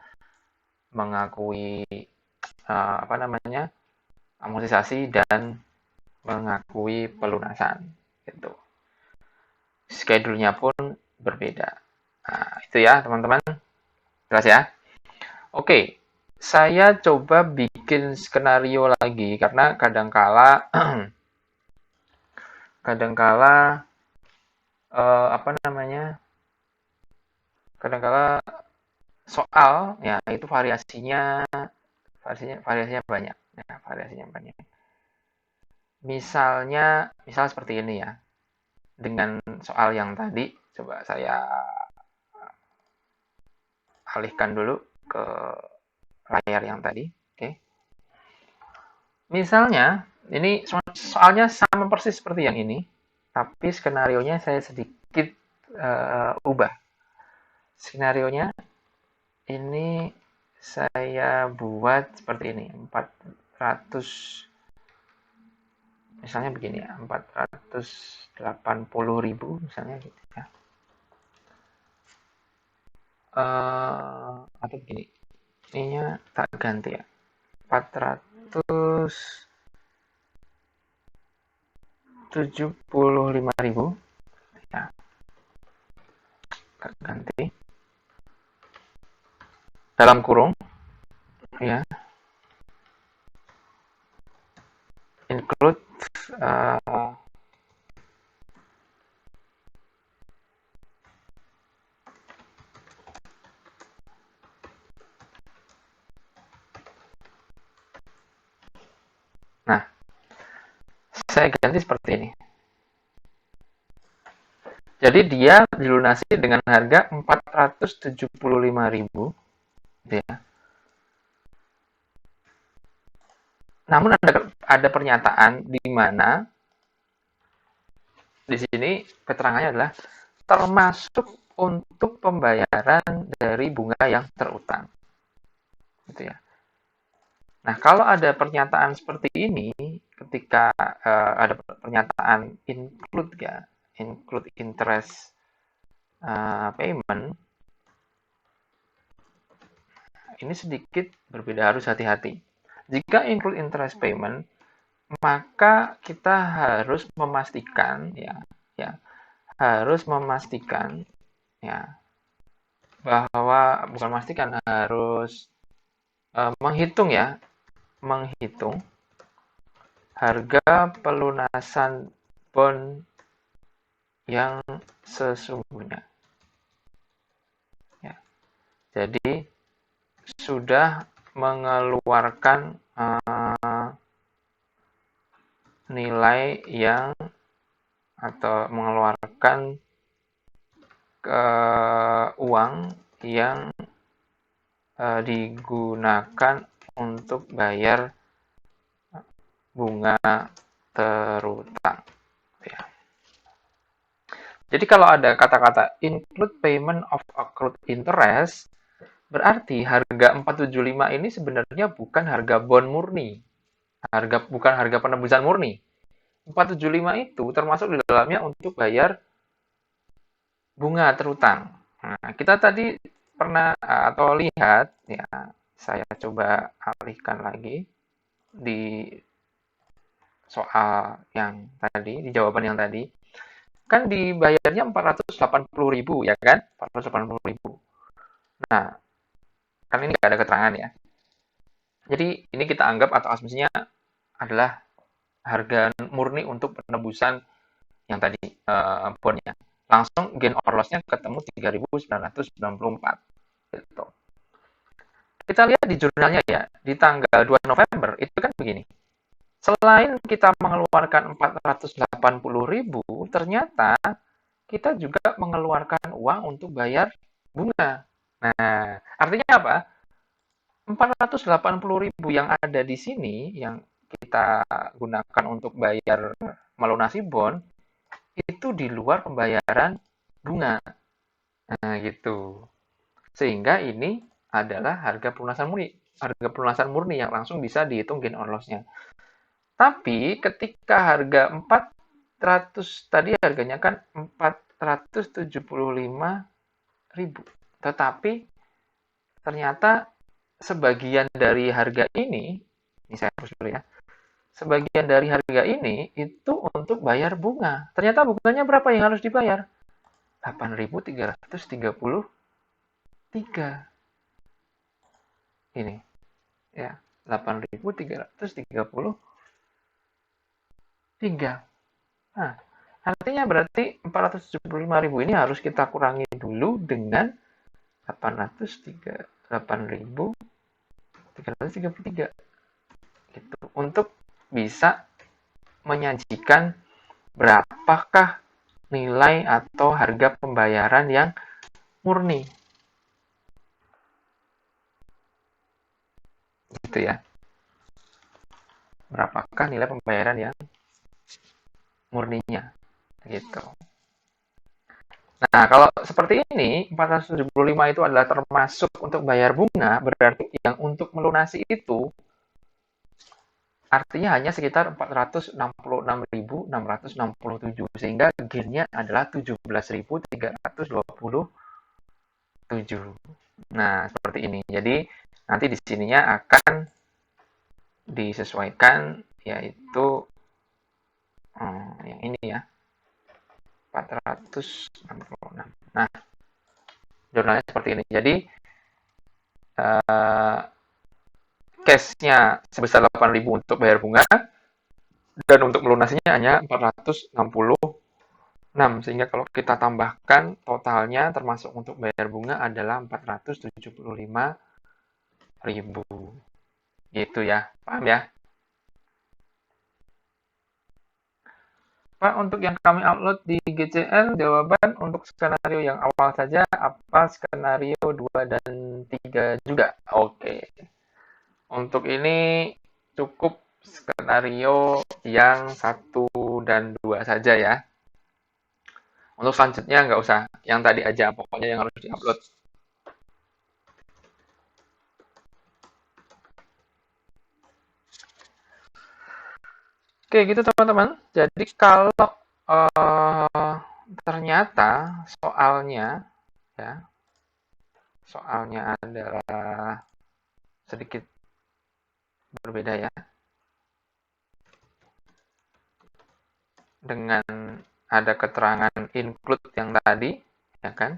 S1: mengakui amortisasi, dan mengakui pelunasan gitu. Schedule-nya pun berbeda. Nah, itu ya teman-teman. Jelas ya? Oke, saya coba bikin skenario lagi karena kadangkala soal ya itu variasinya banyak ya, misal seperti ini ya, dengan soal yang tadi coba saya alihkan dulu ke layar yang tadi. Oke, misalnya ini soalnya sama persis seperti yang ini, tapi skenarionya saya sedikit ubah. Skenarionya ini saya buat seperti ini, 400, misalnya begini ya, 480.000 misalnya gitu ya. Atau begini, ininya tak ganti ya, 475.000 ya, tak ganti dalam kurung ya, include nah, saya ganti seperti ini. Jadi dia dilunasi dengan harga 475.000 gitu ya. Namun ada pernyataan di mana di sini keterangannya adalah termasuk untuk pembayaran dari bunga yang terutang. Gitu ya. Nah, kalau ada pernyataan seperti ini, ketika ada pernyataan include ya, include interest payment, ini sedikit berbeda, harus hati-hati. Jika include interest payment, maka kita harus memastikan ya harus memastikan ya bahwa bukan memastikan harus menghitung ya, menghitung harga pelunasan bond yang sesungguhnya. Ya. Jadi sudah mengeluarkan nilai yang atau mengeluarkan uang yang digunakan untuk bayar bunga terutang. Ya. Jadi kalau ada kata-kata include payment of accrued interest, berarti harga 475 ini sebenarnya bukan harga bond murni, bukan harga penebusan murni. 475 itu termasuk di dalamnya untuk bayar bunga terutang. Nah, kita tadi pernah atau lihat, ya saya coba alihkan lagi di soal yang tadi, di jawaban yang tadi, kan dibayarnya 480.000 ya kan? 480.000. Nah, kan ini nggak ada keterangan ya. Jadi ini kita anggap atau asumsinya adalah harga murni untuk penebusan yang tadi bondnya. Langsung gain or loss-nya ketemu 3.994. Gitu. Kita lihat di jurnalnya ya, di tanggal 2 November itu kan begini. Selain kita mengeluarkan 480.000, ternyata kita juga mengeluarkan uang untuk bayar bunga. Nah, artinya apa? 480.000 yang ada di sini, yang kita gunakan untuk bayar melunasi bond, itu di luar pembayaran bunga. Nah, gitu. Sehingga ini adalah harga pelunasan murni yang langsung bisa dihitung gain or loss-nya. Tapi ketika harga 400 tadi harganya kan 475.000. Tetapi ternyata sebagian dari harga ini saya hapus dulu ya. Sebagian dari harga ini itu untuk bayar bunga. Ternyata bunganya berapa yang harus dibayar? 8.333. Ini ya, 8.333. Nah, artinya berarti 475.000 ini harus kita kurangi dulu dengan 8.333 gitu untuk bisa menyajikan berapakah nilai atau harga pembayaran yang murni gitu ya. Berapakah nilai pembayaran yang murninya gitu. Nah, kalau seperti ini 475 itu adalah termasuk untuk bayar bunga, berarti yang untuk melunasi itu artinya hanya sekitar 466.667 sehingga gain-nya adalah 17.327. Nah, seperti ini. Jadi nanti di sininya akan disesuaikan yaitu yang ini ya. 466. Nah, jurnalnya seperti ini. Jadi cash-nya sebesar 8.000 untuk bayar bunga dan untuk melunasinya hanya 466, sehingga kalau kita tambahkan totalnya termasuk untuk bayar bunga adalah 475.000. Gitu ya. Paham ya? Pak, untuk yang kami upload di GCL, jawaban untuk skenario yang awal saja, apa skenario 2 dan 3 juga? Oke. Untuk ini cukup skenario yang 1 dan 2 saja ya. Untuk selanjutnya nggak usah, yang tadi aja pokoknya yang harus diupload. Oke, gitu teman-teman. Jadi kalau ternyata soalnya ya, soalnya adalah sedikit berbeda ya dengan ada keterangan include yang tadi, ya kan?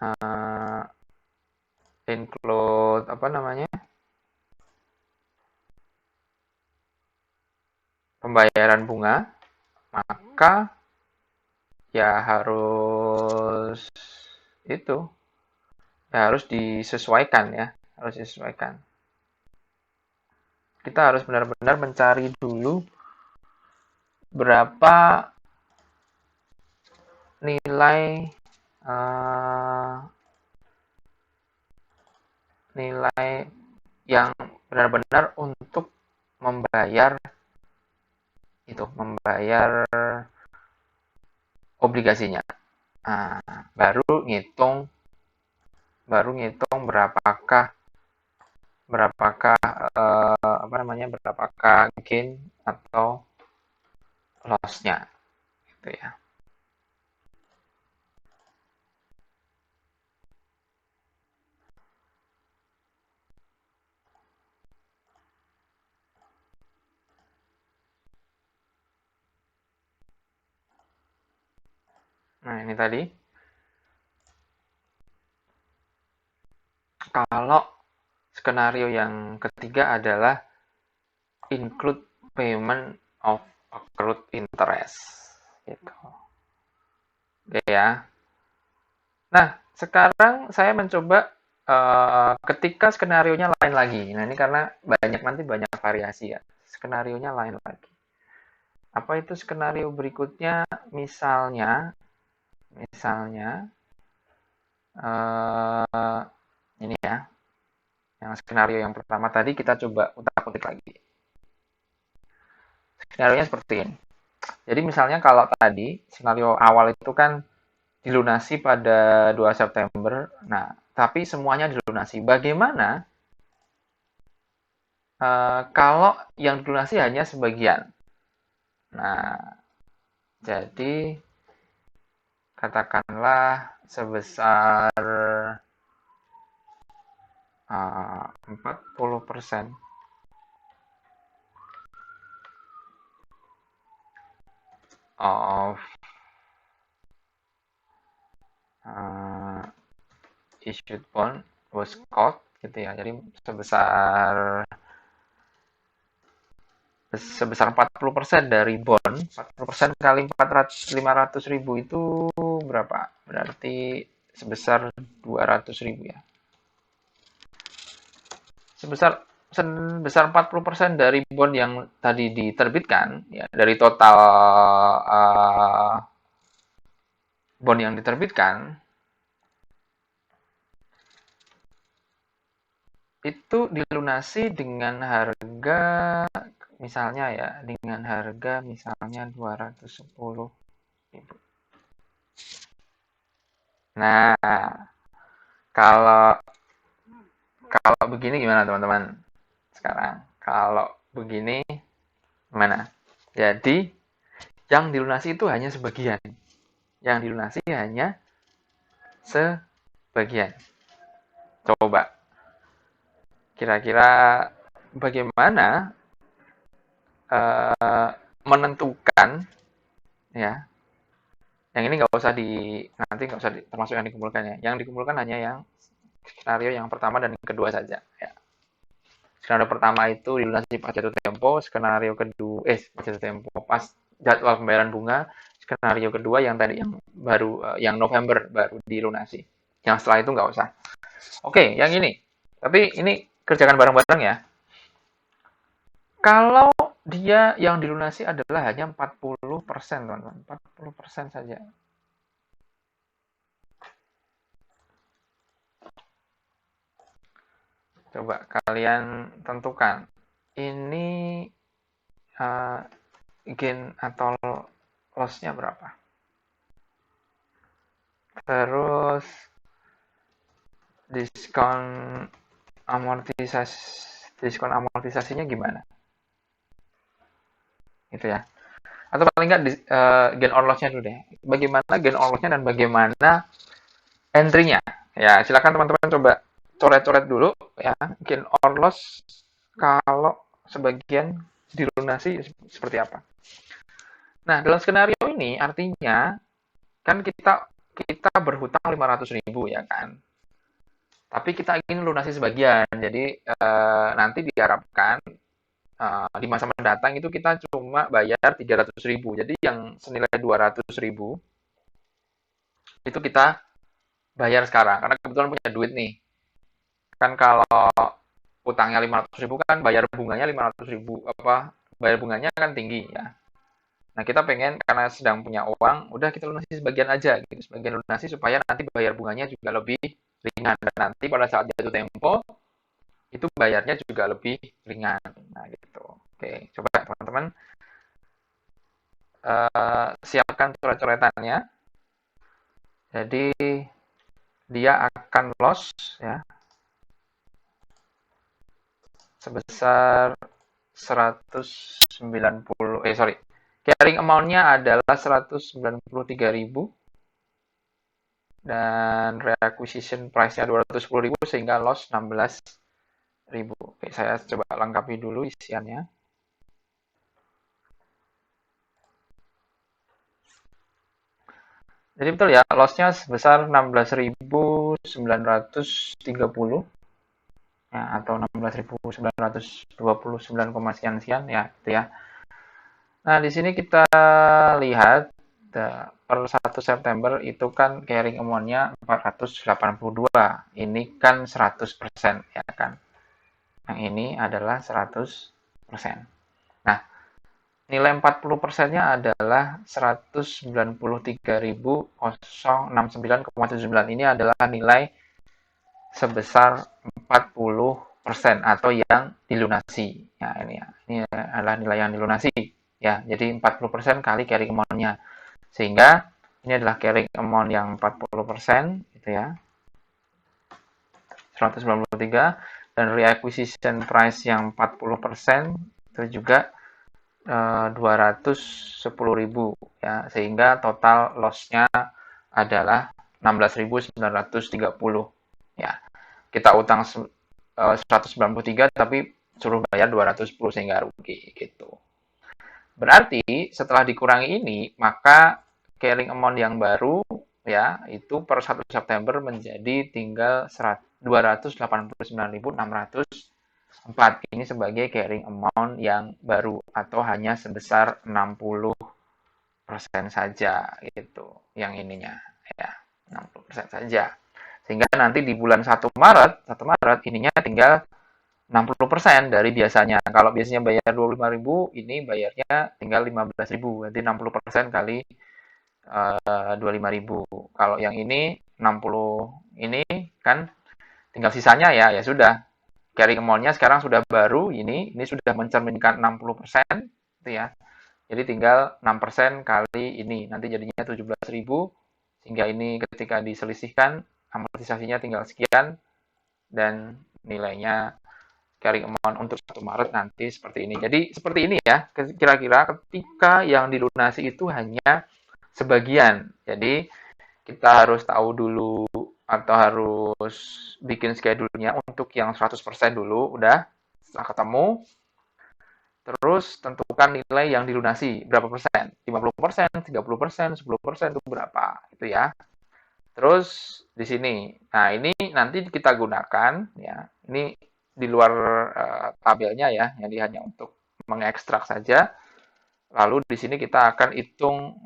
S1: Uh, include apa namanya? Pembayaran bunga, maka ya itu harus disesuaikan ya, harus disesuaikan. Kita harus benar-benar mencari dulu berapa nilai nilai yang benar-benar untuk membayar obligasinya. Nah, baru ngitung berapakah gain atau loss-nya gitu ya. Nah, ini tadi kalau skenario yang ketiga adalah include payment of accrued interest gitu. Oke ya. Nah, sekarang saya mencoba ketika skenarionya lain lagi. Nah, ini karena nanti banyak variasi ya. Skenarionya lain lagi. Apa itu skenario berikutnya? Misalnya ini ya. Yang skenario yang pertama tadi kita coba utak-atik lagi. Skenarionya seperti ini. Jadi misalnya kalau tadi skenario awal itu kan dilunasi pada 2 September. Nah, tapi semuanya dilunasi. Bagaimana kalau yang dilunasi hanya sebagian? Nah, jadi katakanlah sebesar 40% of issued bond was called gitu ya. Jadi sebesar 40% dari bond, 40% kali 500.000 itu berapa? Berarti sebesar 200.000 ya. Sebesar 40% dari bond yang tadi diterbitkan ya, dari total bond yang diterbitkan itu dilunasi dengan harga misalnya 210.000. Nah, kalau begini gimana teman-teman? Sekarang, kalau begini gimana? Jadi, yang dilunasi itu hanya sebagian. Yang dilunasi hanya sebagian. Coba, kira-kira bagaimana menentukan ya? Yang ini nanti nggak usah termasuk yang dikumpulkan ya. Yang dikumpulkan hanya yang skenario yang pertama dan yang kedua saja. Ya. Skenario pertama itu dilunasi pas jatuh tempo, skenario kedua pas jatuh tempo pas jadwal pembayaran bunga, skenario kedua yang tadi yang baru yang November baru dilunasi. Yang setelah itu nggak usah. Oke, yang ini. Tapi ini kerjakan bareng-bareng ya. Kalau dia yang dilunasi adalah hanya 40%, teman-teman. 40% saja. Coba kalian tentukan. Ini gain atau loss-nya berapa? Terus diskon amortisasinya gimana? Gitu ya. Atau paling nggak gain or loss-nya dulu deh. Bagaimana gain or loss-nya dan bagaimana entry-nya? Ya, silakan teman-teman coba coret-coret dulu ya. Gain or loss kalau sebagian dilunasi seperti apa. Nah, dalam skenario ini artinya kan kita kita berhutang 500.000 ya kan. Tapi kita ingin lunasi sebagian. Jadi nanti diharapkan di masa mendatang itu kita cuma bayar 300.000. Jadi yang senilai 200.000 itu kita bayar sekarang karena kebetulan punya duit nih. Kan kalau utangnya 500.000 kan bayar bunganya 500.000 apa bayar bunganya kan tinggi ya. Nah, kita pengen karena sedang punya uang, udah kita lunasi sebagian aja gitu. Sebagian lunasi supaya nanti bayar bunganya juga lebih ringan dan nanti pada saat jatuh tempo itu bayarnya juga lebih ringan. Nah, gitu. Oke, coba teman-teman siapkan coret-coretannya. Jadi dia akan loss ya sebesar 190 sorry. Carrying amount-nya adalah 193.000 dan reacquisition price-nya 210.000 sehingga loss 16.000. Oke, saya coba lengkapi dulu isiannya. Jadi betul ya, loss-nya sebesar 16.930 ya, atau 16.929, sekian ya, gitu ya. Nah, di sini kita lihat per 1 September itu kan carrying amount-nya 482. Ini kan 100% ya kan. Yang ini adalah 100%. Nah, nilai 40%-nya adalah 193.069,79. Ini adalah nilai sebesar 40% atau yang dilunasi. Ya, ini ya. Ini adalah nilai yang dilunasi. Ya, jadi 40% kali carrying amount-nya. Sehingga ini adalah carrying amount yang 40% gitu ya. 193 dan reacquisition price yang 40% itu juga 210.000 ya, sehingga total loss-nya adalah 16.930 ya. Kita utang 193 tapi suruh bayar 210 sehingga rugi gitu. Berarti setelah dikurangi ini, maka carrying amount yang baru ya itu per 1 September menjadi tinggal 289.604. Ini sebagai carrying amount yang baru atau hanya sebesar 60% saja gitu. Yang ininya ya, 60% saja. Sehingga nanti di bulan 1 Maret ininya tinggal 60% dari biasanya. Kalau biasanya bayar 25.000, ini bayarnya tinggal 15.000. Berarti 60% kali 25.000. Kalau yang ini 60 ini kan tinggal sisanya ya, ya sudah. Carrying amount-nya sekarang sudah baru, ini sudah mencerminkan 60%, itu ya. Jadi tinggal 6% kali ini, nanti jadinya 17.000, sehingga ini ketika diselisihkan, amortisasinya tinggal sekian, dan nilainya carrying amount untuk 1 Maret nanti seperti ini. Jadi seperti ini ya, kira-kira ketika yang dilunasi itu hanya sebagian. Jadi kita harus tahu dulu atau harus bikin schedule-nya untuk yang 100% dulu, udah setelah ketemu, terus tentukan nilai yang dilunasi, berapa persen, 50%, 30%, 10% itu berapa, gitu ya. Terus di sini, nah ini nanti kita gunakan, ya, ini di luar tabelnya ya, jadi hanya untuk mengekstrak saja. Lalu di sini kita akan hitung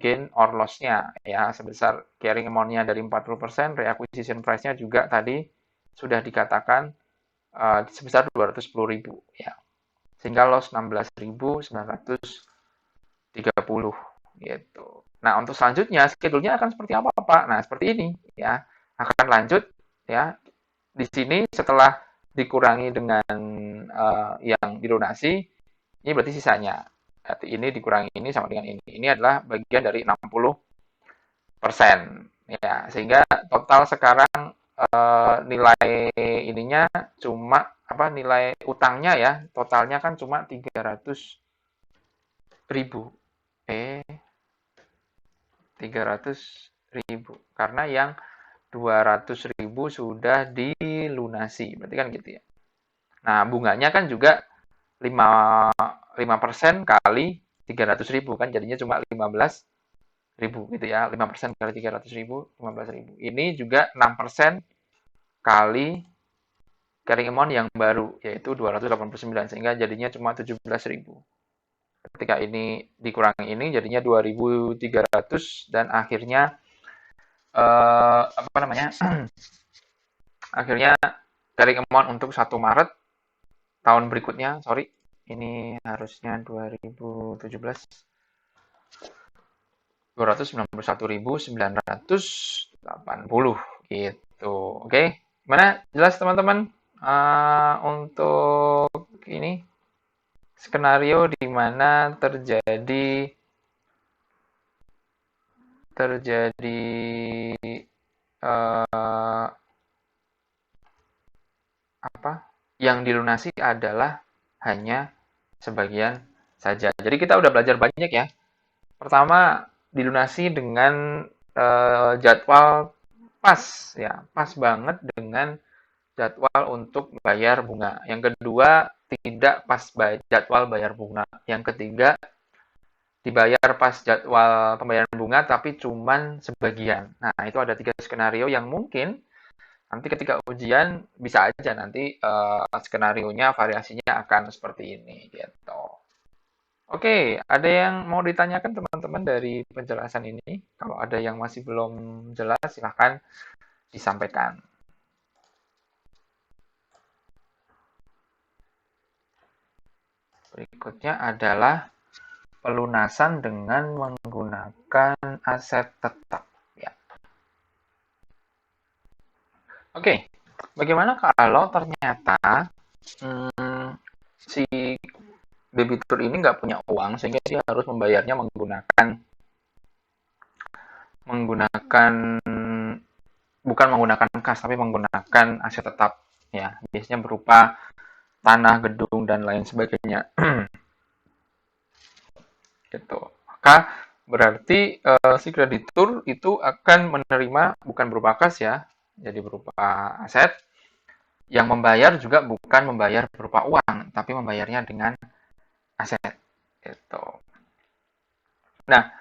S1: gain or loss-nya ya sebesar carrying amount-nya dari 40%, reacquisition price-nya juga tadi sudah dikatakan sebesar 210.000 ya. Sehingga loss 16.930 gitu. Nah, untuk selanjutnya schedule-nya akan seperti apa, Pak? Nah, seperti ini ya. Akan lanjut ya. Di sini setelah dikurangi dengan yang dilunasi, ini berarti sisanya. Berarti ini dikurangi ini sama dengan ini. Ini adalah bagian dari 60%. Ya, sehingga total sekarang nilai ininya cuma apa nilai utangnya ya, totalnya kan cuma 300.000. 300.000 karena yang 200.000 sudah dilunasi. Berarti kan gitu ya. Nah, bunganya kan juga 5% kali 300.000 kan jadinya cuma 15.000 gitu ya. 5% kali 300.000, 15.000. Ini juga 6% kali carrying amount yang baru, yaitu 289, sehingga jadinya cuma 17.000. Ketika ini dikurangi ini, jadinya 2.300, dan akhirnya, apa namanya, akhirnya carrying amount untuk 1 Maret tahun berikutnya, sorry, ini harusnya 2017, 291.980 gitu. Oke, gimana? Jelas teman-teman? Untuk ini skenario di mana terjadi eh, apa? Yang dilunasi adalah hanya sebagian saja. Jadi kita udah belajar banyak ya. Pertama, dilunasi dengan jadwal pas ya, pas banget dengan jadwal untuk bayar bunga. Yang kedua, tidak pas jadwal bayar bunga. Yang ketiga, dibayar pas jadwal pembayaran bunga tapi cuman sebagian. Nah, itu ada 3 skenario yang mungkin nanti ketika ujian bisa aja nanti skenarionya variasinya akan seperti ini gitu. Oke, ada yang mau ditanyakan teman-teman dari penjelasan ini? Kalau ada yang masih belum jelas, silahkan disampaikan. Berikutnya adalah pelunasan dengan menggunakan aset tetap. Ya. Oke, bagaimana kalau ternyata si debitur ini nggak punya uang sehingga dia harus membayarnya menggunakan bukan menggunakan kas tapi menggunakan aset tetap ya, biasanya berupa tanah, gedung dan lain sebagainya. Gitu. Maka berarti si kreditur itu akan menerima bukan berupa kas ya, jadi berupa aset. Yang membayar juga bukan membayar berupa uang, tapi membayarnya dengan aset. Gitu. Nah,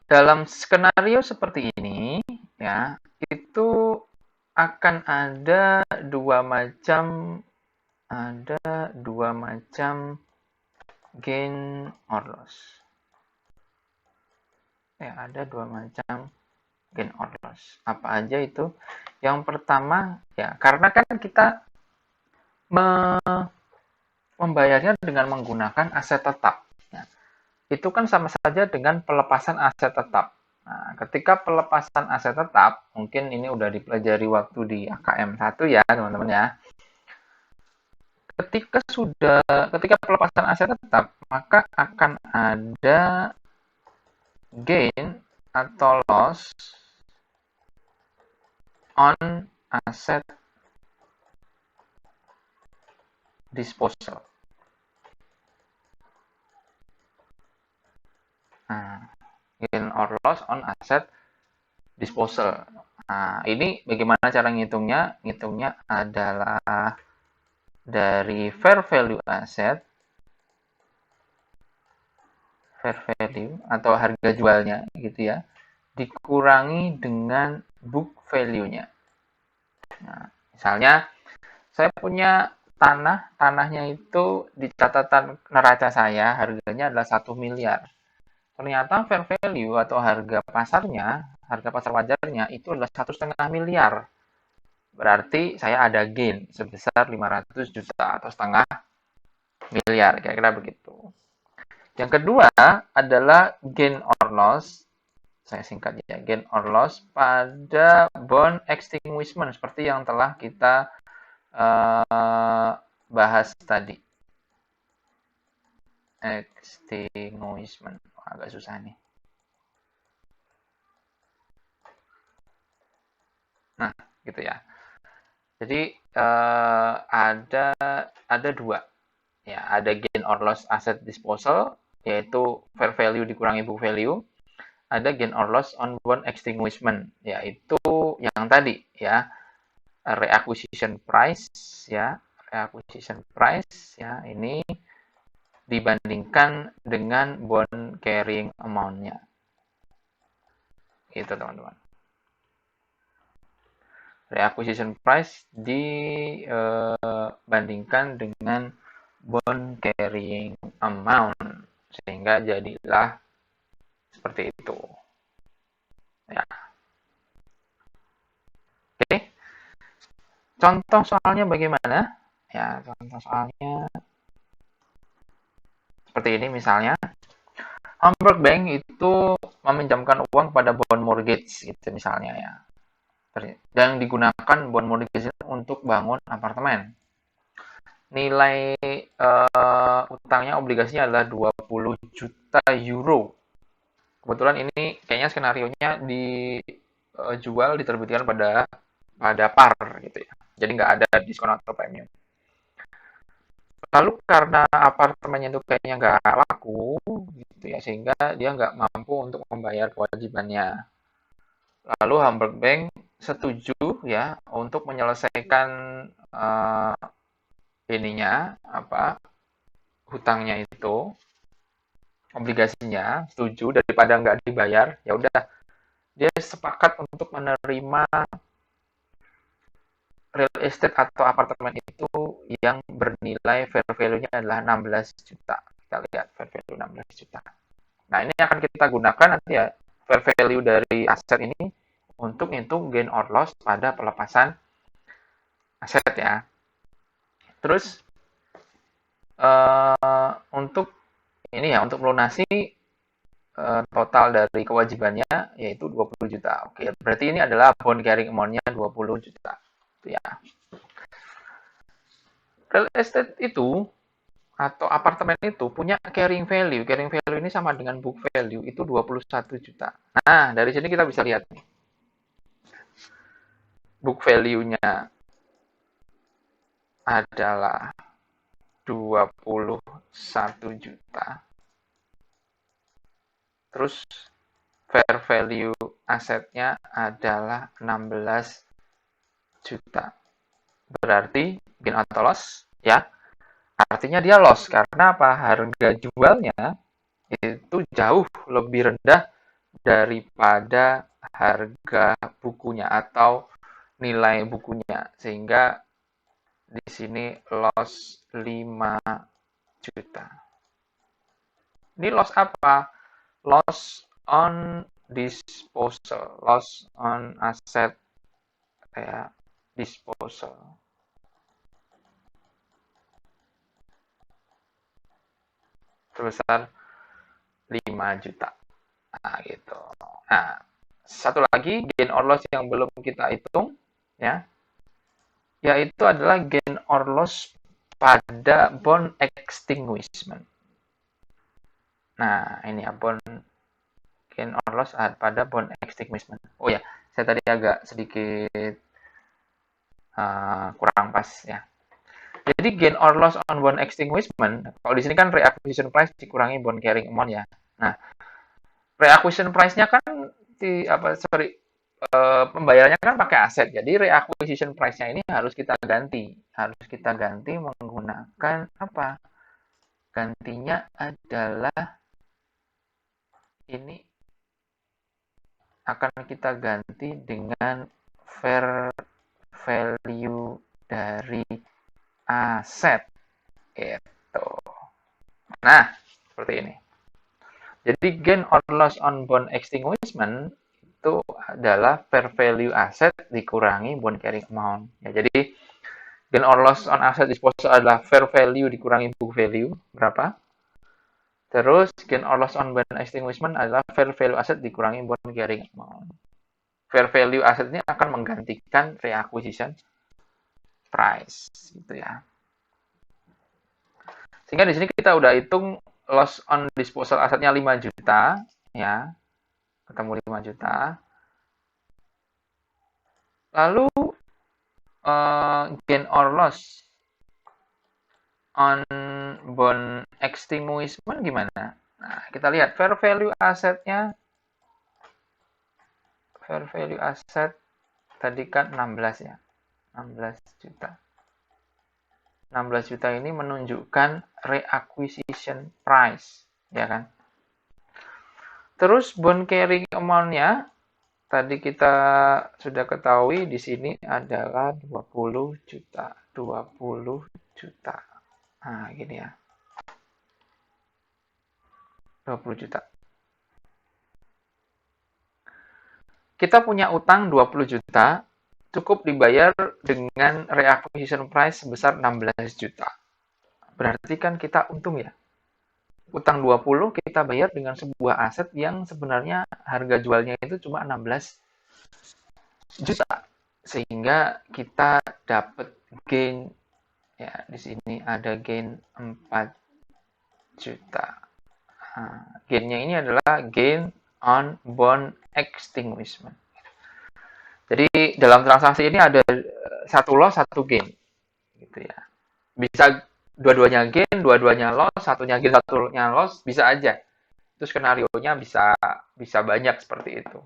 S1: dalam skenario seperti ini, ya, itu akan ada dua macam gain or loss. Ya, ada dua macam gain or loss. Apa aja itu? Yang pertama, ya, karena kan kita membayarnya dengan menggunakan aset tetap. Ya, itu kan sama saja dengan pelepasan aset tetap. Nah, ketika pelepasan aset tetap, mungkin ini udah dipelajari waktu di AKM 1 ya, teman-teman ya. Ketika pelepasan aset tetap, maka akan ada gain atau loss on asset disposal. Nah, gain or loss on asset disposal. Nah, ini bagaimana cara ngitungnya? Ngitungnya adalah dari fair value asset, fair value atau harga jualnya gitu ya, dikurangi dengan book value-nya. Nah, misalnya saya punya tanahnya itu di catatan neraca saya harganya adalah 1 miliar. Ternyata fair value atau harga pasar wajarnya itu adalah 1,5 miliar. Berarti saya ada gain sebesar 500 juta atau setengah miliar, kira-kira begitu. Yang kedua adalah gain or loss, saya singkat ya, gain or loss pada bond extinguishment seperti yang telah kita bahas tadi. Extinguishment, agak susah nih. Nah, gitu ya. Jadi ada dua, ya, ada gain or loss asset disposal, yaitu fair value dikurangi book value. Ada gain or loss on bond extinguishment, yaitu yang tadi ya, reacquisition price ya, ini dibandingkan dengan bond carrying amount-nya. Itu teman-teman. Reacquisition price dibandingkan dengan bond carrying amount, sehingga jadilah seperti itu. Ya. Oke, contoh soalnya bagaimana? Ya, contoh soalnya seperti ini misalnya. Hamburg Bank itu meminjamkan uang pada bond mortgage gitu misalnya ya. Dan digunakan bond mortgage untuk bangun apartemen. Nilai utangnya obligasinya adalah 20 juta euro. Kebetulan ini kayaknya skenarionya dijual diterbitkan pada par gitu ya. Jadi nggak ada diskon atau premium. Lalu karena apartemennya itu kayaknya nggak laku gitu ya, sehingga dia nggak mampu untuk membayar kewajibannya. Lalu Hamburg Bank setuju ya untuk menyelesaikan uh, ininya apa hutangnya itu, obligasinya, setuju daripada nggak dibayar, ya udah dia sepakat untuk menerima real estate atau apartemen itu yang bernilai fair value-nya adalah 16 juta. Kita lihat fair value 16 juta. Nah, ini akan kita gunakan nanti ya fair value dari aset ini untuk ngitung gain or loss pada pelepasan aset ya. Terus untuk ini ya untuk melunasi total dari kewajibannya yaitu 20 juta. Oke, berarti ini adalah bond carrying amount-nya 20 juta. Itu ya. Real estate itu atau apartemen itu punya carrying value. Carrying value ini sama dengan book value itu 21 juta. Nah, dari sini kita bisa lihat nih. Book value-nya adalah 21 juta. Terus fair value asetnya adalah 16 juta. Berarti gain atau loss ya. Artinya dia loss karena apa? Harga jualnya itu jauh lebih rendah daripada harga bukunya atau nilai bukunya. Sehingga di sini loss 5 juta. Ini loss apa? Loss on disposal, loss on asset ya, disposal. Sebesar 5 juta. Nah, gitu. Nah, satu lagi gain or loss yang belum kita hitung ya, yaitu adalah gain or loss pada bond extinguishment. Nah, ini ya bond gain or loss pada bond extinguishment. Oh ya, saya tadi agak sedikit kurang pas ya. Jadi gain or loss on bond extinguishment, kalau di sini kan reacquisition price dikurangi bond carrying amount ya. Nah, reacquisition price-nya kan pembayarannya kan pakai aset. Jadi reacquisition price-nya ini harus kita ganti. Harus kita ganti menggunakan apa? Gantinya adalah ini akan kita ganti dengan fair value dari aset. Gitu. Nah, seperti ini. Jadi gain or loss on bond extinguishment itu adalah fair value aset dikurangi bond carrying amount. Ya, jadi gain or loss on asset disposal adalah fair value dikurangi book value berapa? Terus gain or loss on bond extinguishment adalah fair value aset dikurangi bond carrying amount. Fair value aset ini akan menggantikan reacquisition price gitu ya. Sehingga di sini kita udah hitung loss on disposal asetnya 5 juta ya. Ketemu 5 juta. Lalu gain or loss on bond extinguishment gimana? Nah, kita lihat fair value asetnya. Fair value aset tadi kan 16 ya. 16 juta. 16 juta ini menunjukkan reacquisition price, ya kan? Terus bond carrying amount-nya tadi kita sudah ketahui di sini adalah 20 juta. 20 juta. Nah, gini ya. 20 juta. Kita punya utang 20 juta, cukup dibayar dengan reacquisition price sebesar 16 juta. Berarti kan kita untung ya. Utang 20 kita bayar dengan sebuah aset yang sebenarnya harga jualnya itu cuma 16 juta. Sehingga kita dapat gain, ya di sini ada gain 4 juta. Nah, gainnya ini adalah gain on bond extinguishment. Jadi dalam transaksi ini ada satu loss, satu gain, gitu ya. Bisa dua-duanya gain, dua-duanya loss, satunya gain, satunya loss, bisa aja. Itu skenario-nya bisa banyak seperti itu.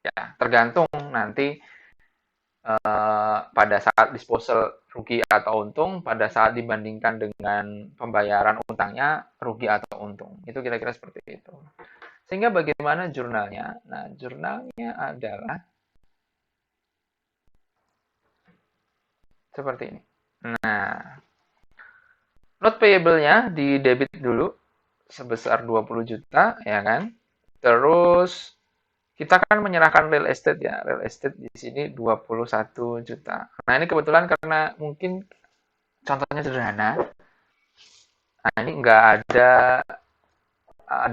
S1: Ya, tergantung nanti pada saat disposal rugi atau untung, pada saat dibandingkan dengan pembayaran utangnya rugi atau untung. Itu kira-kira seperti itu. Sehingga bagaimana jurnalnya? Nah, jurnalnya adalah seperti ini. Nah, note payable-nya di debit dulu sebesar 20 juta, ya kan? Terus kita kan menyerahkan real estate ya. Real estate di sini 21 juta. Nah, ini kebetulan karena mungkin contohnya sederhana. Nah, ini nggak ada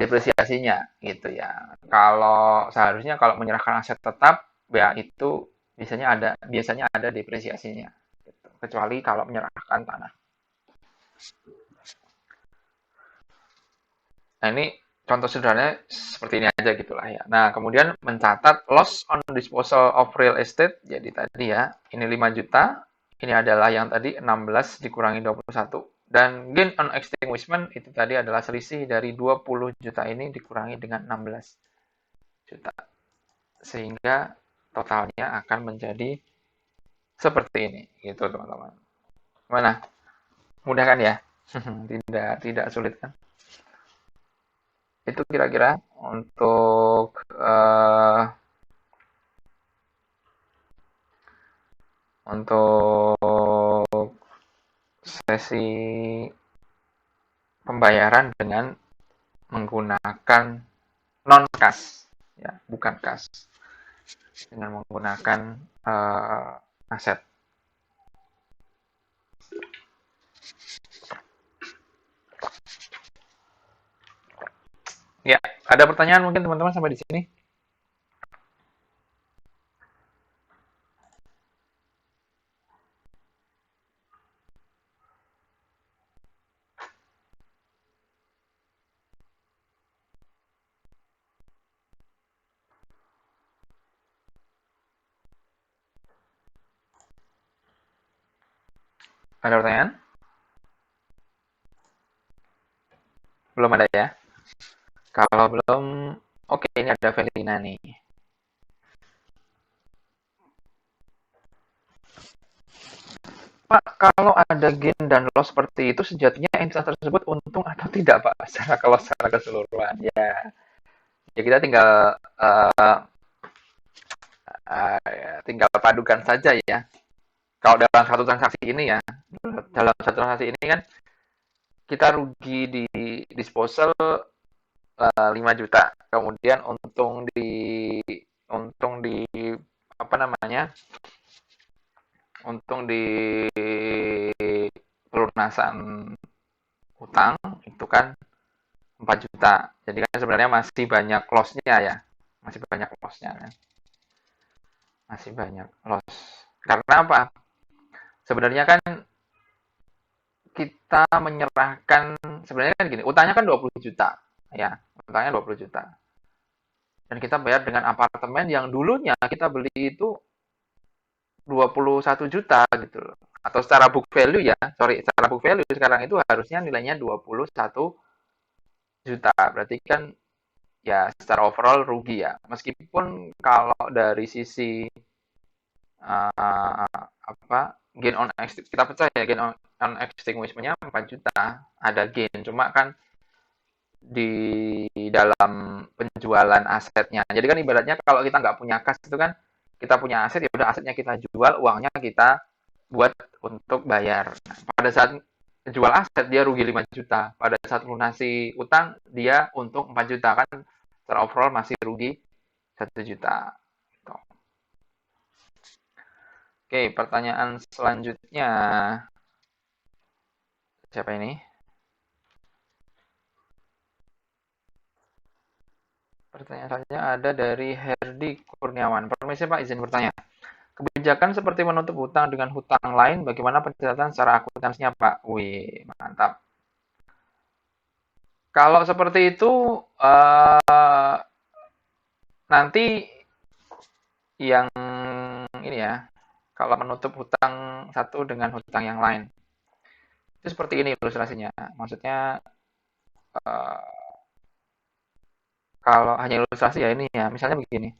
S1: depresiasinya gitu ya. Kalau seharusnya kalau menyerahkan aset tetap ya itu biasanya ada depresiasinya. Gitu. Kecuali kalau menyerahkan tanah. Nah, ini contoh sederhananya seperti ini aja gitulah ya. Nah, kemudian mencatat loss on disposal of real estate. Jadi tadi ya, ini 5 juta. Ini adalah yang tadi 16 dikurangi 21. Dan gain on extinguishment itu tadi adalah selisih dari 20 juta ini dikurangi dengan 16 juta. Sehingga totalnya akan menjadi seperti ini. Gitu teman-teman. Mana? Mudah kan ya? Tidak sulit kan? Itu kira-kira untuk untuk sesi pembayaran dengan menggunakan non kas, ya bukan kas, dengan menggunakan aset. Ya, ada pertanyaan mungkin teman-teman sampai di sini? Ada pertanyaan? Belum ada ya? Kalau belum, oke, ini ada Felina nih. Pak, kalau ada gain dan loss seperti itu, sejatinya entitas tersebut untung atau tidak, Pak? Secara keseluruhan, ya. Ya kita tinggal padukan saja ya. Kalau dalam satu transaksi ini ya, dalam satu transaksi ini kan kita rugi di disposal 5 juta. Kemudian untung di apa namanya? Untung di pelunasan utang itu kan 4 juta. Jadi kan sebenarnya masih banyak loss-nya ya. Masih banyak loss-nya kan. Masih banyak loss. Karena apa? Sebenarnya kan kita menyerahkan sebenarnya kan gini, utangnya kan 20 juta. Ya, utangnya 20 juta. Dan kita bayar dengan apartemen yang dulunya kita beli itu 21 juta gitu loh. Atau secara book value ya, sorry, secara book value sekarang itu harusnya nilainya 21 juta. Berarti kan ya secara overall rugi ya. Meskipun kalau dari sisi apa gain on exit kita percaya gain on on extinguishment-nya 4 juta, ada gain. Cuma kan di dalam penjualan asetnya. Jadi kan ibaratnya kalau kita nggak punya kas itu kan kita punya aset ya udah asetnya kita jual, uangnya kita buat untuk bayar. Nah, pada saat jual aset dia rugi 5 juta. Pada saat lunasi utang dia untung 4 juta kan secara overall masih rugi 1 juta. Gitu. Oke, pertanyaan selanjutnya. Siapa ini? Pertanyaan selanjutnya ada dari Herdi Kurniawan. Permisi Pak, izin bertanya. Kebijakan seperti menutup hutang dengan hutang lain, bagaimana pencatatan secara akuntansinya, Pak? Wih, mantap. Kalau seperti itu, nanti yang ini ya, kalau menutup hutang satu dengan hutang yang lain, itu seperti ini ilustrasinya. Maksudnya, eh, kalau hanya ilustrasi ya ini ya, misalnya begini.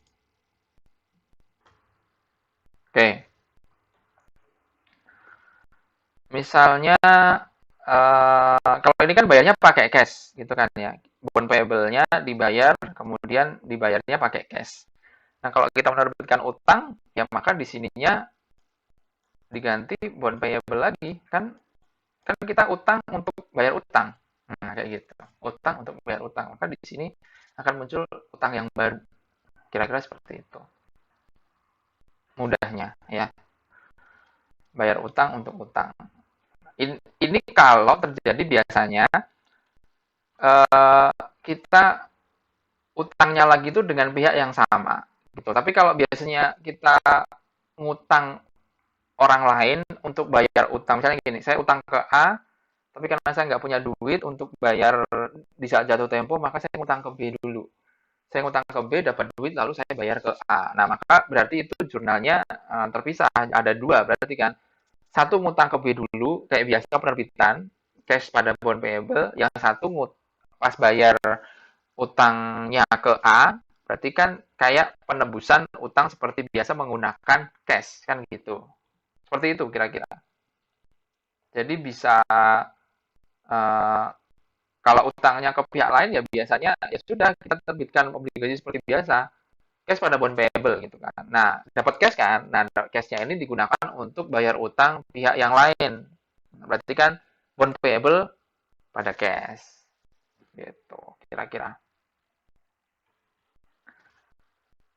S1: Oke, misalnya kalau ini kan bayarnya pakai cash gitu kan ya. Bond payable-nya dibayar, kemudian dibayarnya pakai cash. Nah, kalau kita menerbitkan utang, ya maka di sininya diganti bond payable lagi. Kan kita utang untuk bayar utang. Nah, kayak gitu. Utang untuk bayar utang. Maka di sini akan muncul utang yang baru. Kira-kira seperti itu. Mudahnya ya. Bayar utang untuk utang. Ini kalau terjadi biasanya eh, kita utangnya lagi itu dengan pihak yang sama gitu. Tapi kalau biasanya kita ngutang orang lain untuk bayar utang, misalnya gini, saya utang ke A, tapi karena saya nggak punya duit untuk bayar di saat jatuh tempo, maka saya ngutang ke B dulu. Saya ngutang ke B, dapat duit, lalu saya bayar ke A. Nah, maka berarti itu jurnalnya terpisah, ada dua berarti kan. Satu ngutang ke B dulu, kayak biasa penerbitan, cash pada bond payable, yang satu pas bayar utangnya ke A, berarti kan kayak penebusan utang seperti biasa menggunakan cash, kan gitu. Seperti itu kira-kira. Jadi bisa uh, kalau utangnya ke pihak lain ya biasanya ya sudah kita terbitkan obligasi seperti biasa, cash pada bond payable gitu kan. Nah, dapat cash kan. Nah, cashnya ini digunakan untuk bayar utang pihak yang lain. Berarti kan bond payable pada cash. Gitu, kira-kira.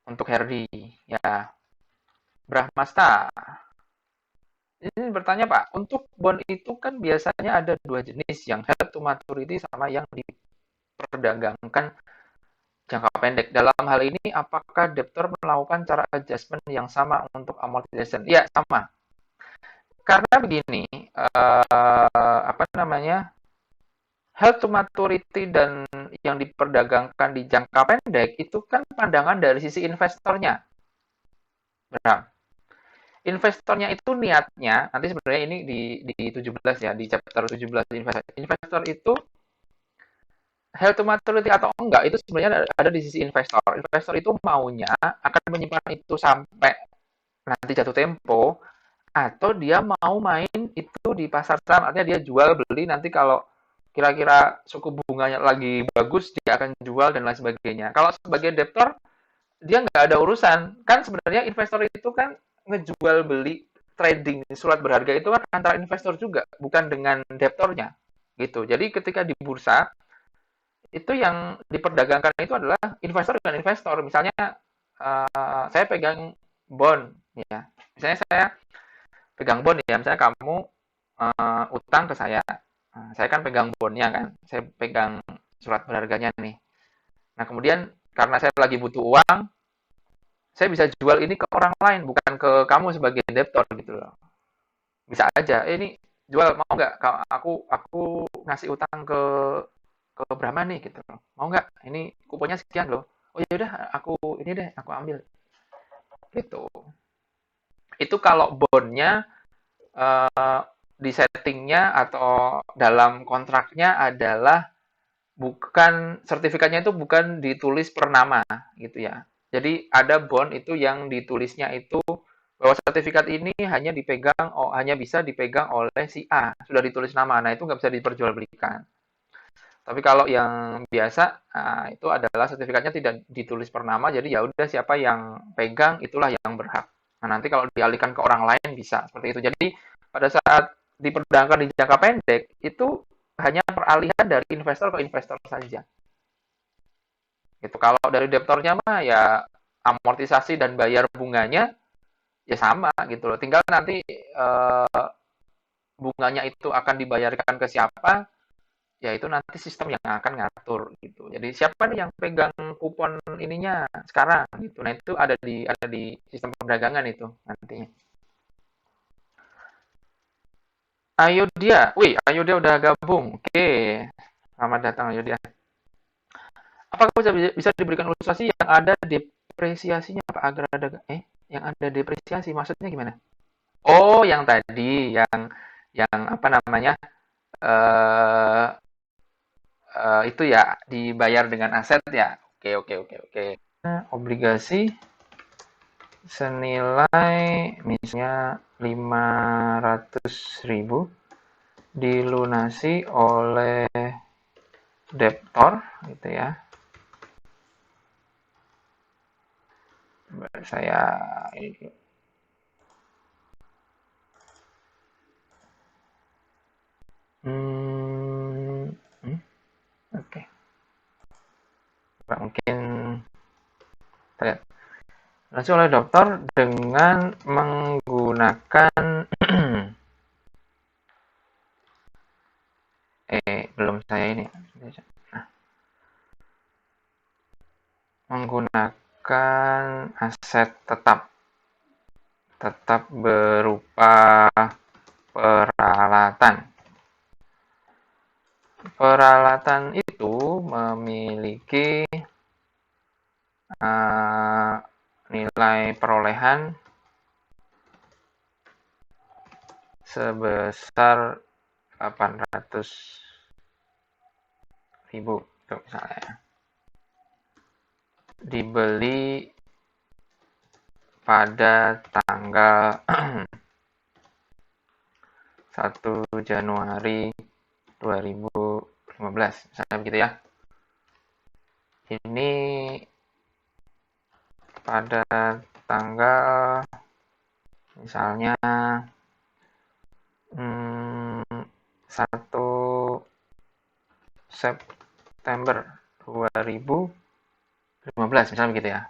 S1: Untuk Herdi, ya. Brahmasta. Ini bertanya Pak, untuk bond itu kan biasanya ada dua jenis, yang held to maturity sama yang diperdagangkan jangka pendek. Dalam hal ini, apakah debtor melakukan cara adjustment yang sama untuk amortization? Ya, sama. Karena begini, apa namanya, held to maturity dan yang diperdagangkan di jangka pendek itu kan pandangan dari sisi investornya. Benar. Investornya itu niatnya, nanti sebenarnya ini di 17 ya, di chapter 17 investor. Investor itu held to maturity atau enggak itu sebenarnya ada di sisi investor. Investor itu maunya akan menyimpan itu sampai nanti jatuh tempo atau dia mau main itu di pasar saham, artinya dia jual beli nanti kalau kira-kira suku bunganya lagi bagus dia akan jual dan lain sebagainya. Kalau sebagai debtor dia nggak ada urusan. Kan sebenarnya investor itu kan ngejual beli trading surat berharga itu kan antara investor juga, bukan dengan debtornya gitu. Jadi ketika di bursa itu yang diperdagangkan itu adalah investor dengan investor. Misalnya saya pegang bond ya. Misalnya saya pegang bond ya. Misalnya kamu utang ke saya. Saya kan pegang bondnya kan. Saya pegang surat berharganya nih. Nah kemudian karena saya lagi butuh uang, saya bisa jual ini ke orang lain, bukan ke kamu sebagai debtor gitu loh. Bisa aja, ini jual mau nggak? Aku ngasih utang ke Brahma nih gitu loh. Mau nggak? Ini kuponnya sekian loh. Oh ya udah, aku ini deh, aku ambil gitu. Itu kalau bondnya di settingnya atau dalam kontraknya adalah bukan sertifikatnya itu bukan ditulis per nama gitu ya. Jadi ada bond itu yang ditulisnya itu bahwa bahwa sertifikat ini hanya bisa dipegang oleh si A, sudah ditulis nama. Nah, itu nggak bisa diperjualbelikan. Tapi kalau yang biasa, nah, itu adalah sertifikatnya tidak ditulis per nama, jadi ya udah siapa yang pegang itulah yang berhak. Nah, nanti kalau dialihkan ke orang lain bisa seperti itu. Jadi pada saat diperdagangkan di jangka pendek itu hanya peralihan dari investor ke investor saja. Gitu. Kalau dari debitornya mah ya amortisasi dan bayar bunganya ya sama gitu loh. Tinggal nanti bunganya itu akan dibayarkan ke siapa, ya itu nanti sistem yang akan ngatur gitu. Jadi siapa nih yang pegang kupon ininya sekarang gitu. Nah, itu ada di sistem perdagangan itu nantinya. Ayo dia. Wih, ayo dia udah gabung. Oke. Selamat datang ayo dia. Apakah bisa diberikan ilustrasi yang ada depresiasinya Pak agar ada yang ada depresiasi maksudnya gimana? Oh, yang tadi yang apa namanya? eh itu ya dibayar dengan aset ya. Oke, oke, oke, oke. Nah, obligasi senilai misalnya 500.000 dilunasi oleh debtor gitu ya. Saya hmm, hmm, oke. Mungkin lihat. Lunasi oleh dokter dengan menggunakan belum saya ini. Nah, menggunakan aset tetap berupa peralatan. Peralatan itu memiliki nilai perolehan sebesar 800.000 itu misalnya. Dibeli pada tanggal 1 Januari 2015 misalnya begitu ya. Ini pada tanggal misalnya 1 September 2015 misalnya begitu ya.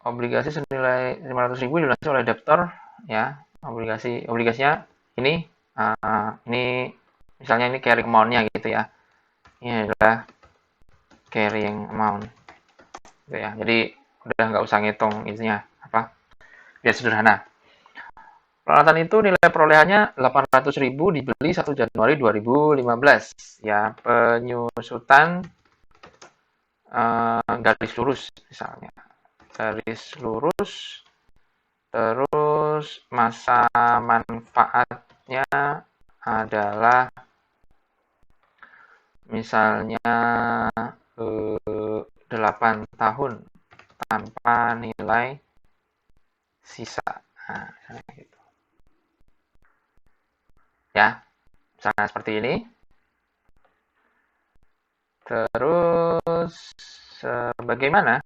S1: Obligasi senilai 500.000 dilunasi oleh debtor ya. Obligasinya ini misalnya ini carrying amount-nya gitu ya. Ini adalah carrying amount gitu ya. Jadi udah nggak usah ngitung isinya apa. Biar sederhana. Peralatan itu nilai perolehannya 800.000 dibeli 1 Januari 2015. Ya, penyusutan garis lurus misalnya. Garis lurus, terus masa manfaatnya adalah misalnya 8 tahun tanpa nilai sisa. Nah, misalnya gitu. Ya, misalnya seperti ini. Terus bagaimana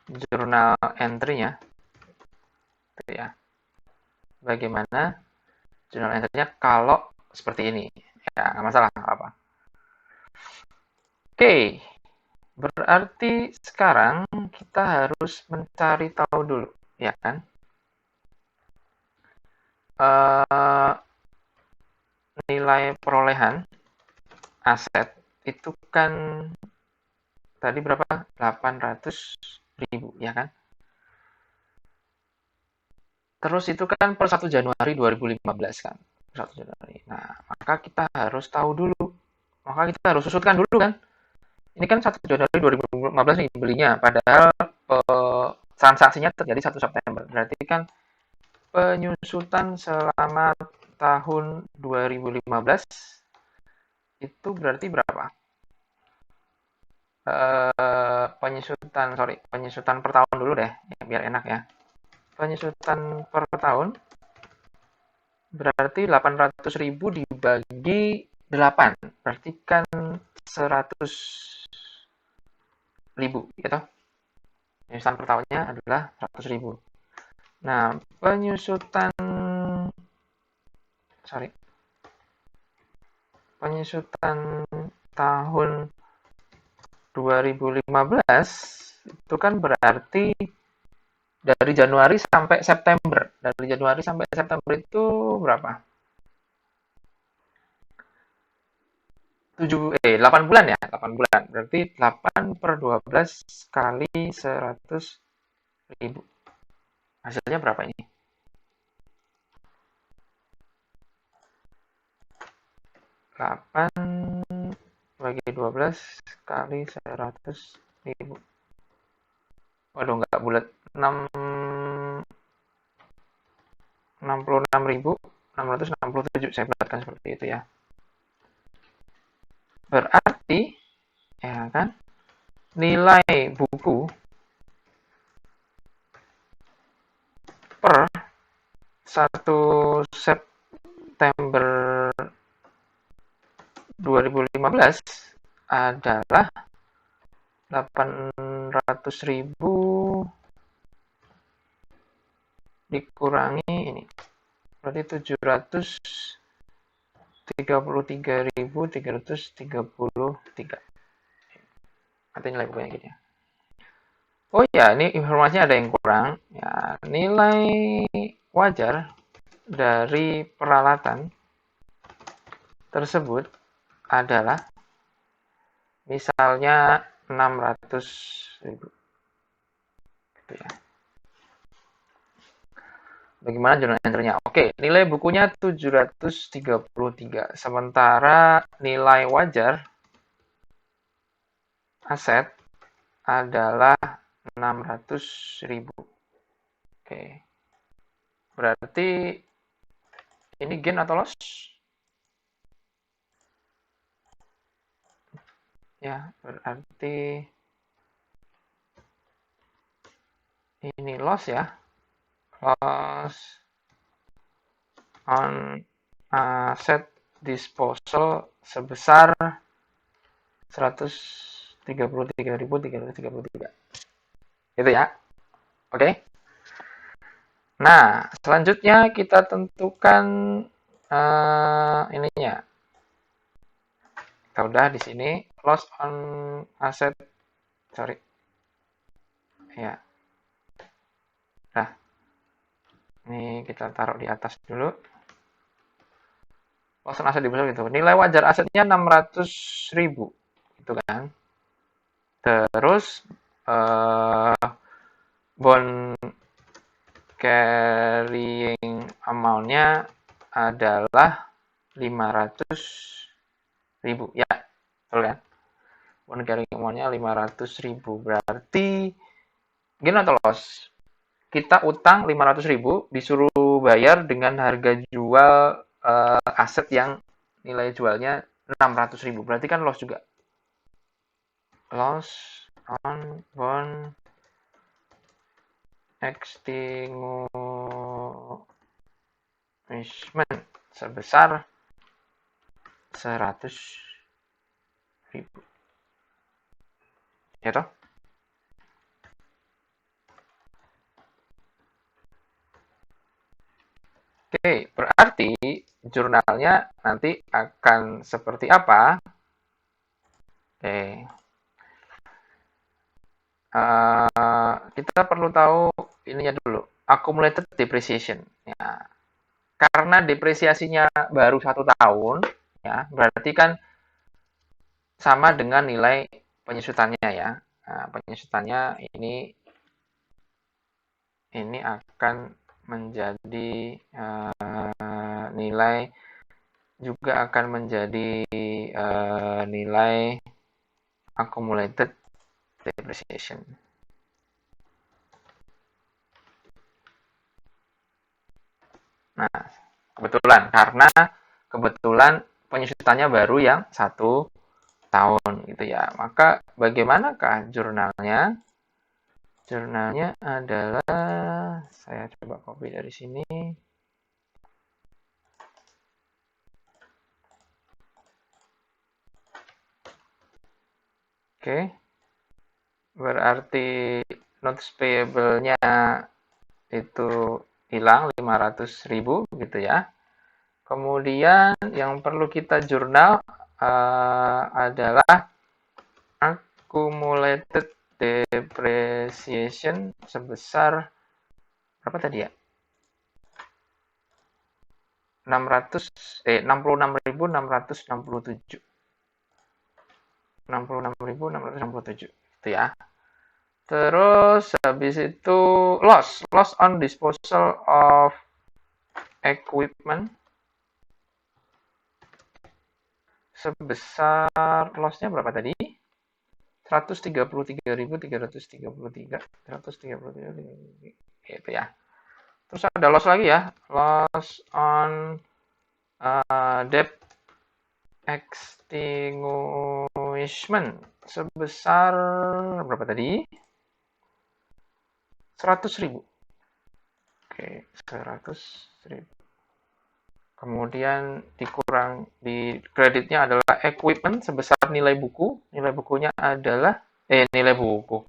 S1: jurnal entry-nya? Gitu ya. Bagaimana jurnal entry-nya kalau seperti ini? Ya, nggak masalah, nggak apa. Oke, berarti sekarang kita harus mencari tahu dulu, ya kan? Nilai perolehan aset itu kan tadi berapa? 800.000, ya kan? Terus itu kan per 1 Januari 2015 kan. 1 Januari. Nah, maka kita harus tahu dulu. Maka kita harus susutkan dulu kan. Ini kan 1 Januari 2015 nih belinya. Padahal transaksinya terjadi 1 September. Berarti kan penyusutan selama tahun 2015 itu berarti berapa? Penyusutan per tahun dulu deh, ya, biar enak ya. penyusutan per tahun berarti 800.000 dibagi 8, berarti kan 100.000 gitu. Penyusutan per tahunnya adalah 100.000. Nah, penyusutan tahun 2015 itu kan berarti dari Januari sampai September. Dari Januari sampai September itu berapa? 8 bulan ya, 8 bulan. Berarti 8 per 12 kali 100.000. Hasilnya berapa ini? 8 bagi 12 kali 100.000. Waduh, nggak bulat. 66.667 saya bulatkan seperti itu ya. Berarti ya kan nilai buku per 1 September 2015 adalah 800.000 dikurangi ini. Berarti 733.333. Nanti nilai bukunya gitu ya. Oh ya, ini informasinya ada yang kurang. Ya, nilai wajar dari peralatan tersebut adalah misalnya 600.000. Gitu ya. Bagaimana jurnal entry-nya? Oke, nilai bukunya 733. Sementara nilai wajar aset adalah 600.000. Oke. Berarti ini gain atau loss? Ya, berarti ini loss ya. Loss on asset disposal sebesar 133.333. Itu ya. Oke. Nah, selanjutnya kita tentukan ininya. Kita udah di sini loss on asset, sorry. Ya. Nah, ini kita taruh di atas dulu. Loss on asset disposal gitu. Nilai wajar asetnya 600.000, gitu kan. Terus bond carrying amount-nya adalah 500.000 ya, betul kan? Bond carrying amount-nya 500.000 berarti gain atau loss? Kita utang 500.000 disuruh bayar dengan harga jual aset yang nilai jualnya 600.000, berarti kan loss juga. Loss on bond extinguishment sebesar 100.000. Ya toh? Oke, berarti jurnalnya nanti akan seperti apa? Oke. Kita perlu tahu ininya dulu, accumulated depreciation. Ya, karena depresiasinya baru 1 tahun, ya berarti kan sama dengan nilai penyusutannya ya. Nah, penyusutannya ini akan menjadi nilai juga akan menjadi nilai accumulated depreciation. Nah, kebetulan penyusutannya baru yang 1 tahun gitu ya. Maka bagaimanakah jurnalnya? Jurnalnya adalah, saya coba copy dari sini. Oke, berarti notes payable-nya itu hilang 500.000 gitu ya. Kemudian yang perlu kita jurnal adalah accumulated depreciation sebesar berapa tadi ya? 66.667. 66.667 itu ya. Terus habis itu loss on disposal of equipment sebesar lossnya berapa tadi? 133.333. 133 gitu ya. Terus ada loss lagi ya, loss on debt extinguishment sebesar berapa tadi? 100.000. Oke, 100.000. Kemudian di kreditnya adalah equipment sebesar nilai buku. Nilai bukunya adalah nilai buku.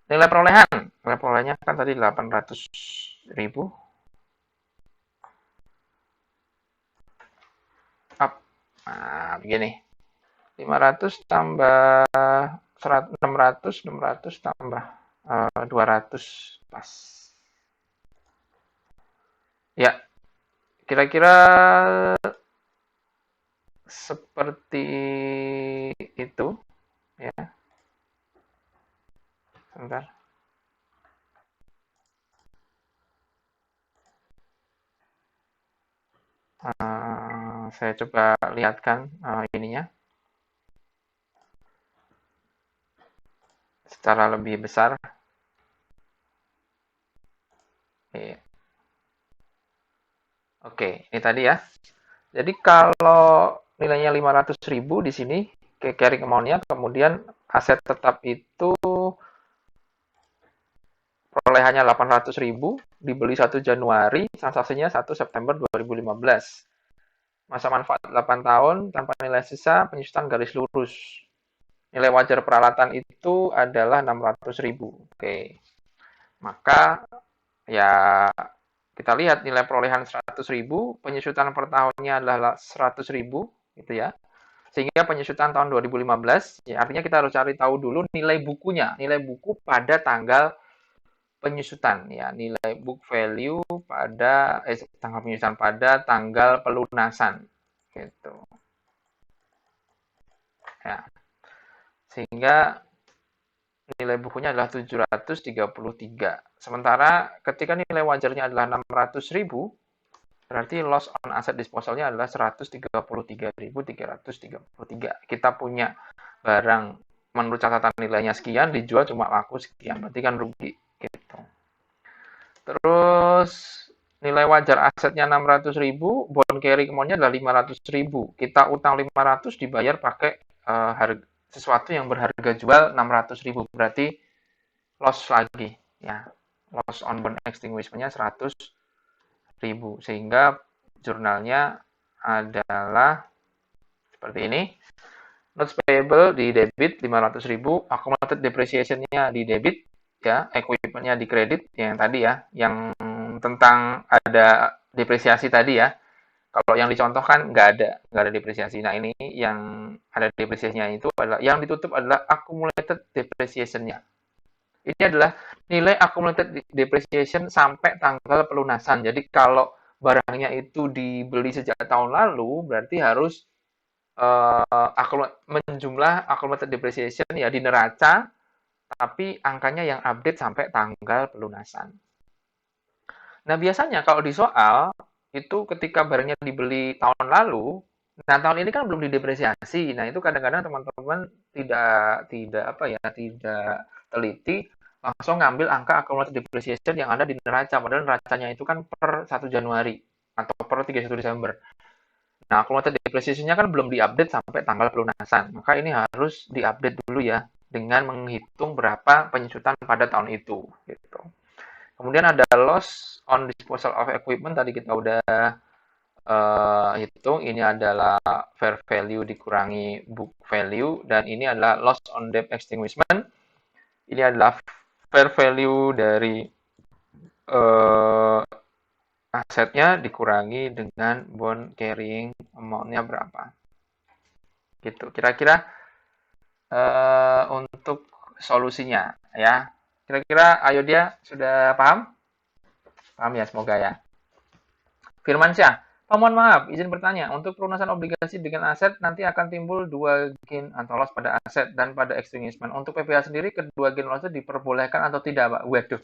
S1: Nilai perolehan. Nilai perolehannya kan tadi 800.000. Up. Nah, begini. 500 tambah 600 tambah 200 pas. Ya, kira-kira seperti itu ya. Sebentar. Saya coba lihatkan ininya secara lebih besar. Oke, ini tadi ya. Jadi kalau nilainya 500.000 di sini ke carrying amount-nya, kemudian aset tetap itu perolehannya 800.000, dibeli 1 Januari, transaksinya 1 September 2015. Masa manfaat 8 tahun, tanpa nilai sisa, penyusutan garis lurus. Nilai wajar peralatan itu adalah 600.000. Oke. Maka ya kita lihat nilai perolehan 100.000, penyusutan per tahunnya adalah 100.000 gitu ya. Sehingga penyusutan tahun 2015, ya artinya kita harus cari tahu dulu nilai bukunya, nilai buku pada tanggal penyusutan ya, nilai book value pada tanggal penyusutan pada tanggal pelunasan gitu. Ya. Sehingga nilai bukunya adalah 733. Sementara ketika nilai wajarnya adalah 600.000, berarti loss on asset disposalnya adalah 133.333. Kita punya barang menurut catatan nilainya sekian, dijual cuma laku sekian, berarti kan rugi gitu. Terus nilai wajar asetnya 600.000, bond carry amount-nya adalah 500.000. Kita utang 500 dibayar pakai harga sesuatu yang berharga jual 600.000, berarti loss lagi ya. Loss on bond extinguishment-nya 100.000, sehingga jurnalnya adalah seperti ini. Notes payable di debit 500.000, accumulated depreciation-nya di debit ya, equipment-nya di kredit yang tadi ya, yang tentang ada depresiasi tadi ya. Kalau yang dicontohkan nggak ada depresiasi. Nah ini yang ada depresiasinya itu adalah yang ditutup adalah accumulated depreciation-nya. Ini adalah nilai accumulated depreciation sampai tanggal pelunasan. Jadi kalau barangnya itu dibeli sejak tahun lalu, berarti harus menjumlah accumulated depreciation ya di neraca, tapi angkanya yang update sampai tanggal pelunasan. Nah, biasanya kalau di soal, itu ketika barangnya dibeli tahun lalu, nah tahun ini kan belum didepresiasi. Nah, itu kadang-kadang teman-teman tidak teliti, langsung ngambil angka accumulated depreciation yang ada di neraca, padahal neracanya itu kan per 1 Januari atau per 31 Desember. Nah, accumulated depreciation-nya kan belum diupdate sampai tanggal pelunasan. Maka ini harus diupdate dulu ya. dengan menghitung berapa penyusutan pada tahun itu gitu. Kemudian ada loss on disposal of equipment, tadi kita udah hitung, ini adalah fair value dikurangi book value, dan ini adalah loss on debt extinguishment. Ini adalah fair value dari asetnya dikurangi dengan bond carrying amount-nya berapa. Gitu. Kira-kira untuk solusinya ya. Kira-kira ayo dia sudah paham? Paham ya, semoga ya. Firmansyah, Pak, mohon maaf, izin bertanya. Untuk pelunasan obligasi dengan aset, nanti akan timbul dua gain atau loss pada aset dan pada extinguishment. Untuk PPH sendiri, kedua gain loss diperbolehkan atau tidak, Pak? Waduh,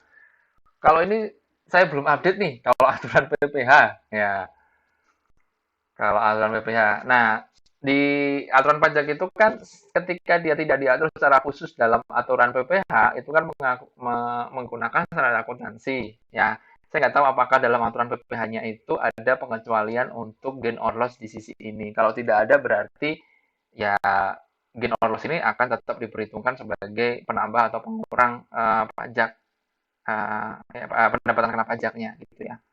S1: kalau ini saya belum update nih, kalau aturan PPH. Ya, kalau aturan PPH. Nah, di aturan pajak itu kan ketika dia tidak diatur secara khusus dalam aturan PPH, itu kan menggunakan standar akuntansi. Ya, saya nggak tahu apakah dalam aturan PPH-nya itu ada pengecualian untuk gain or loss di sisi ini. Kalau tidak ada, berarti ya gain or loss ini akan tetap diperhitungkan sebagai penambah atau pengurang pajak, pendapatan kena pajaknya gitu ya.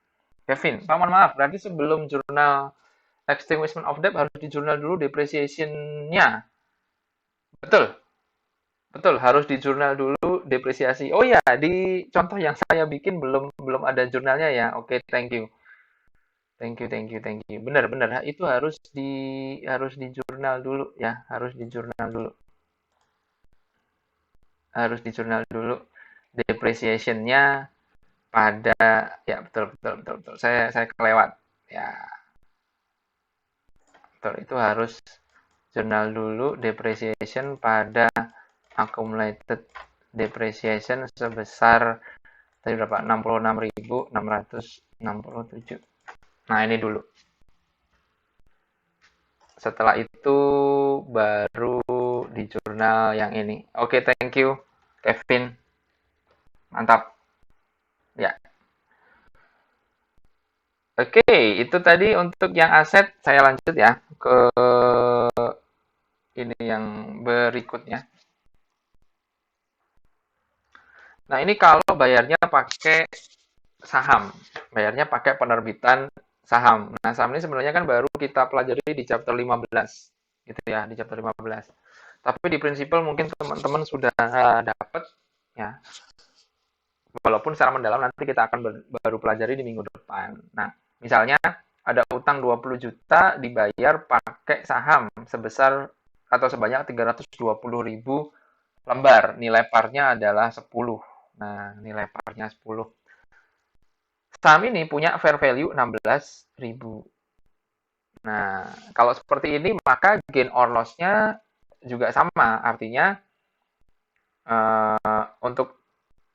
S1: Kevin, Pak, mohon maaf, berarti sebelum jurnal extinguishment of debt harus di jurnal dulu depreciation-nya. Betul, betul, harus di jurnal dulu depresiasi. Oh ya, di contoh yang saya bikin belum belum ada jurnalnya ya. Oke, thank you. Thank you, thank you, thank you. Benar, benar. Itu harus di jurnal dulu ya, harus di jurnal dulu. Harus di jurnal dulu depreciation-nya pada ya, betul, betul, betul, betul. Saya kelewat. Ya, betul, itu harus jurnal dulu depreciation pada accumulated depreciation sebesar tadi berapa? 66.667. Nah, ini dulu. Setelah itu baru di jurnal yang ini. Oke, thank you Kevin. Mantap. Ya. Oke, itu tadi untuk yang aset. Saya lanjut ya ke ini yang berikutnya. Nah, ini kalau bayarnya pakai saham. Bayarnya pakai penerbitan saham. Nah, saham ini sebenarnya kan baru kita pelajari di chapter 15. Gitu ya, di chapter 15. Tapi di prinsipal mungkin teman-teman sudah dapat ya. Walaupun secara mendalam nanti kita akan baru pelajari di minggu depan. Nah, misalnya ada utang 20 juta dibayar pakai saham sebesar atau sebanyak 320.000 lembar. Nilai parnya adalah 10. Nah, nilai parnya 10. Saham ini punya fair value 16.000. Nah, kalau seperti ini maka gain or loss-nya juga sama. Artinya untuk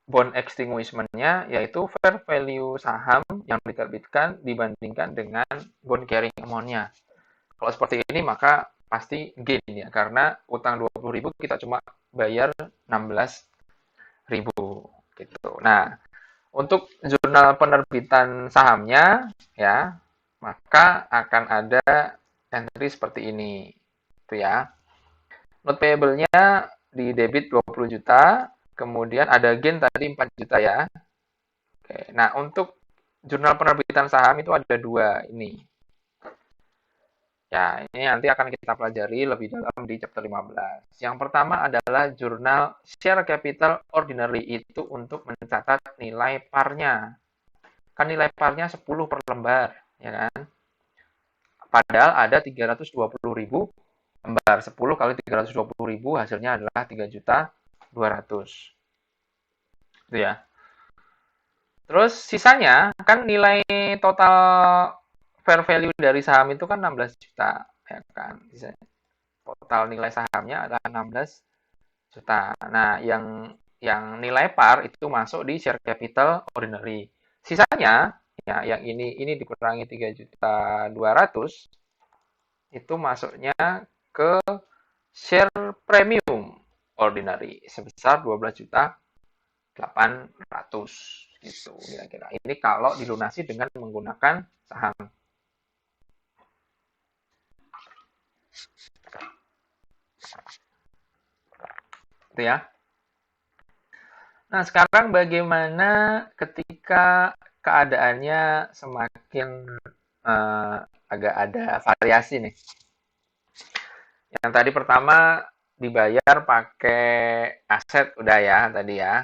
S1: bond extinguishment-nya yaitu fair value saham yang diterbitkan dibandingkan dengan bond carrying amount-nya. Kalau seperti ini maka pasti gain ya, karena utang 20.000 kita cuma bayar 16.000 gitu. Nah, untuk jurnal penerbitan sahamnya ya, maka akan ada entry seperti ini. Itu ya. Note payable-nya di debit 20 juta, kemudian ada gain tadi 4 juta ya. Oke. Nah, untuk jurnal penerbitan saham itu ada dua ini. Ya, ini nanti akan kita pelajari lebih dalam di chapter 15. Yang pertama adalah jurnal share capital ordinary, itu untuk mencatat nilai parnya. Kan nilai parnya 10 per lembar, ya kan? Padahal ada 320.000 lembar. 10 kali 320.000 hasilnya adalah 3.200.000. Itu ya. Terus sisanya kan nilai total fair value dari saham itu kan 16 juta, ya kan? Total nilai sahamnya adalah 16 juta. Nah, yang nilai par itu masuk di share capital ordinary. Sisanya ya yang ini dikurangi 3.200.000 itu masuknya ke share premium ordinary sebesar 12.800.000 gitu kira-kira. Ini kalau dilunasi dengan menggunakan saham. gitu ya. Nah, sekarang bagaimana ketika keadaannya semakin eh, agak ada variasi nih. Yang tadi pertama dibayar pakai aset udah ya tadi ya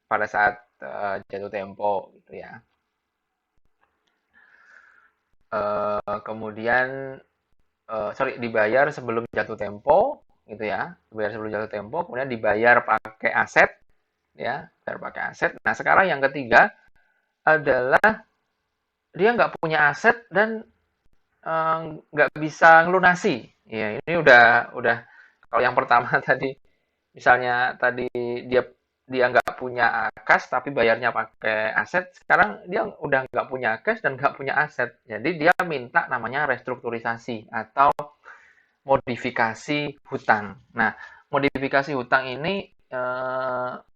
S1: pada saat jatuh tempo gitu ya. Kemudian sorry dibayar sebelum jatuh tempo gitu ya, dibayar sebelum jatuh tempo, kemudian dibayar pakai aset ya, bayar pakai aset. Nah sekarang yang ketiga adalah dia nggak punya aset dan nggak bisa ngelunasi. Ya ini udah kalau yang pertama tadi misalnya tadi dia dia nggak punya kas tapi bayarnya pakai aset, sekarang dia udah nggak punya kas dan nggak punya aset. Jadi dia minta namanya restrukturisasi atau modifikasi hutang. Nah, modifikasi hutang ini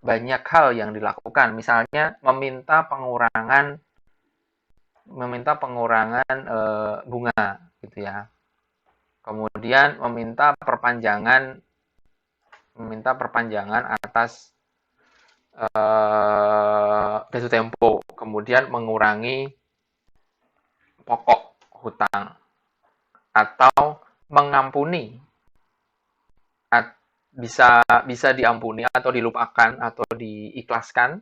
S1: banyak hal yang dilakukan. Misalnya meminta pengurangan bunga gitu ya. Kemudian meminta perpanjangan atas jatuh tempo, kemudian mengurangi pokok hutang atau mengampuni, bisa bisa diampuni atau dilupakan atau diikhlaskan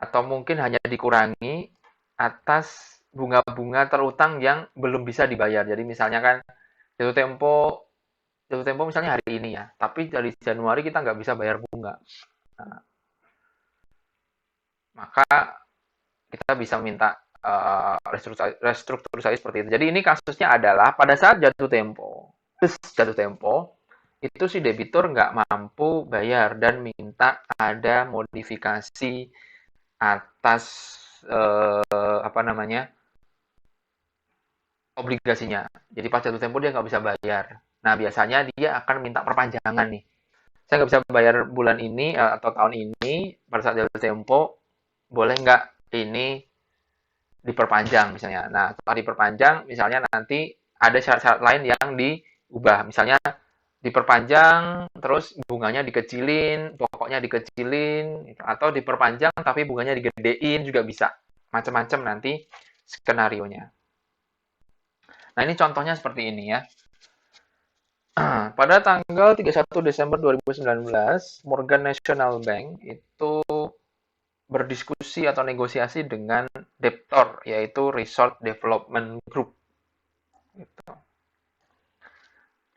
S1: atau mungkin hanya dikurangi atas bunga-bunga terutang yang belum bisa dibayar. Jadi misalnya kan jatuh tempo jatuh tempo misalnya hari ini ya, tapi dari Januari kita nggak bisa bayar bunga. Nah, maka kita bisa minta restrukturisasi seperti itu. Jadi ini kasusnya adalah pada saat jatuh tempo itu si debitur nggak mampu bayar dan minta ada modifikasi atas apa namanya obligasinya. Jadi pas jatuh tempo dia nggak bisa bayar. Nah biasanya dia akan minta perpanjangan nih. Saya nggak bisa bayar bulan ini atau tahun ini pada saat jatuh tempo, boleh nggak ini diperpanjang misalnya. Nah, setelah diperpanjang, misalnya nanti ada syarat-syarat lain yang diubah. Misalnya diperpanjang, terus bunganya dikecilin, pokoknya dikecilin, gitu. Atau diperpanjang tapi bunganya digedein juga bisa. Macam-macam nanti skenario-nya. Nah, ini contohnya seperti ini ya. Pada tanggal 31 Desember 2019, Morgan National Bank itu berdiskusi atau negosiasi dengan debtor, yaitu Resort Development Group. Gitu.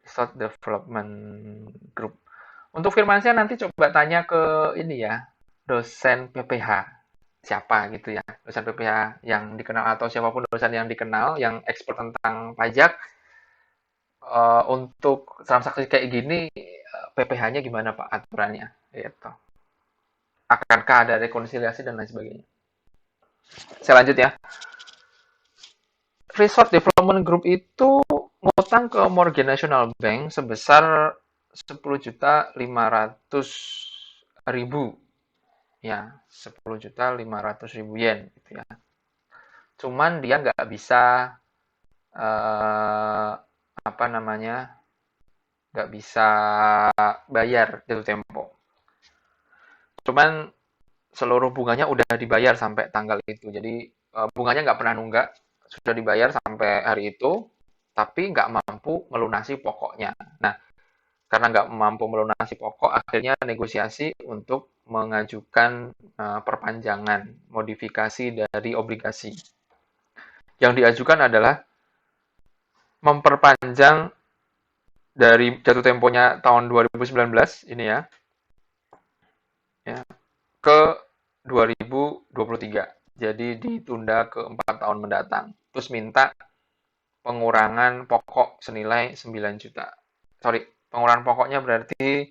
S1: Resort Development Group. Untuk Firmansyah nanti coba tanya ke ini ya, dosen PPH. Siapa gitu ya, dosen PPH yang dikenal atau siapapun dosen yang dikenal, yang expert tentang pajak, untuk transaksi kayak gini, PPH-nya gimana Pak aturannya? Gitu. Akankah ada rekonsiliasi dan lain sebagainya. Saya lanjut ya. Resort Development Group itu ngutang ke Morgan National Bank sebesar 10.500.000 ya 10.500.000 yen gitu ya. Cuman dia nggak bisa eh, apa namanya nggak bisa bayar jatuh tempo. Cuman seluruh bunganya udah dibayar sampai tanggal itu. Jadi bunganya nggak pernah nunggak, sudah dibayar sampai hari itu, tapi nggak mampu melunasi pokoknya. Nah, karena nggak mampu melunasi pokok, akhirnya negosiasi untuk mengajukan perpanjangan modifikasi dari obligasi. Yang diajukan adalah memperpanjang dari jatuh temponya tahun 2019 ini ya ke 2023. Jadi ditunda ke 4 tahun mendatang. Terus minta pengurangan pokok senilai 9 juta. Sorry, pengurangan pokoknya berarti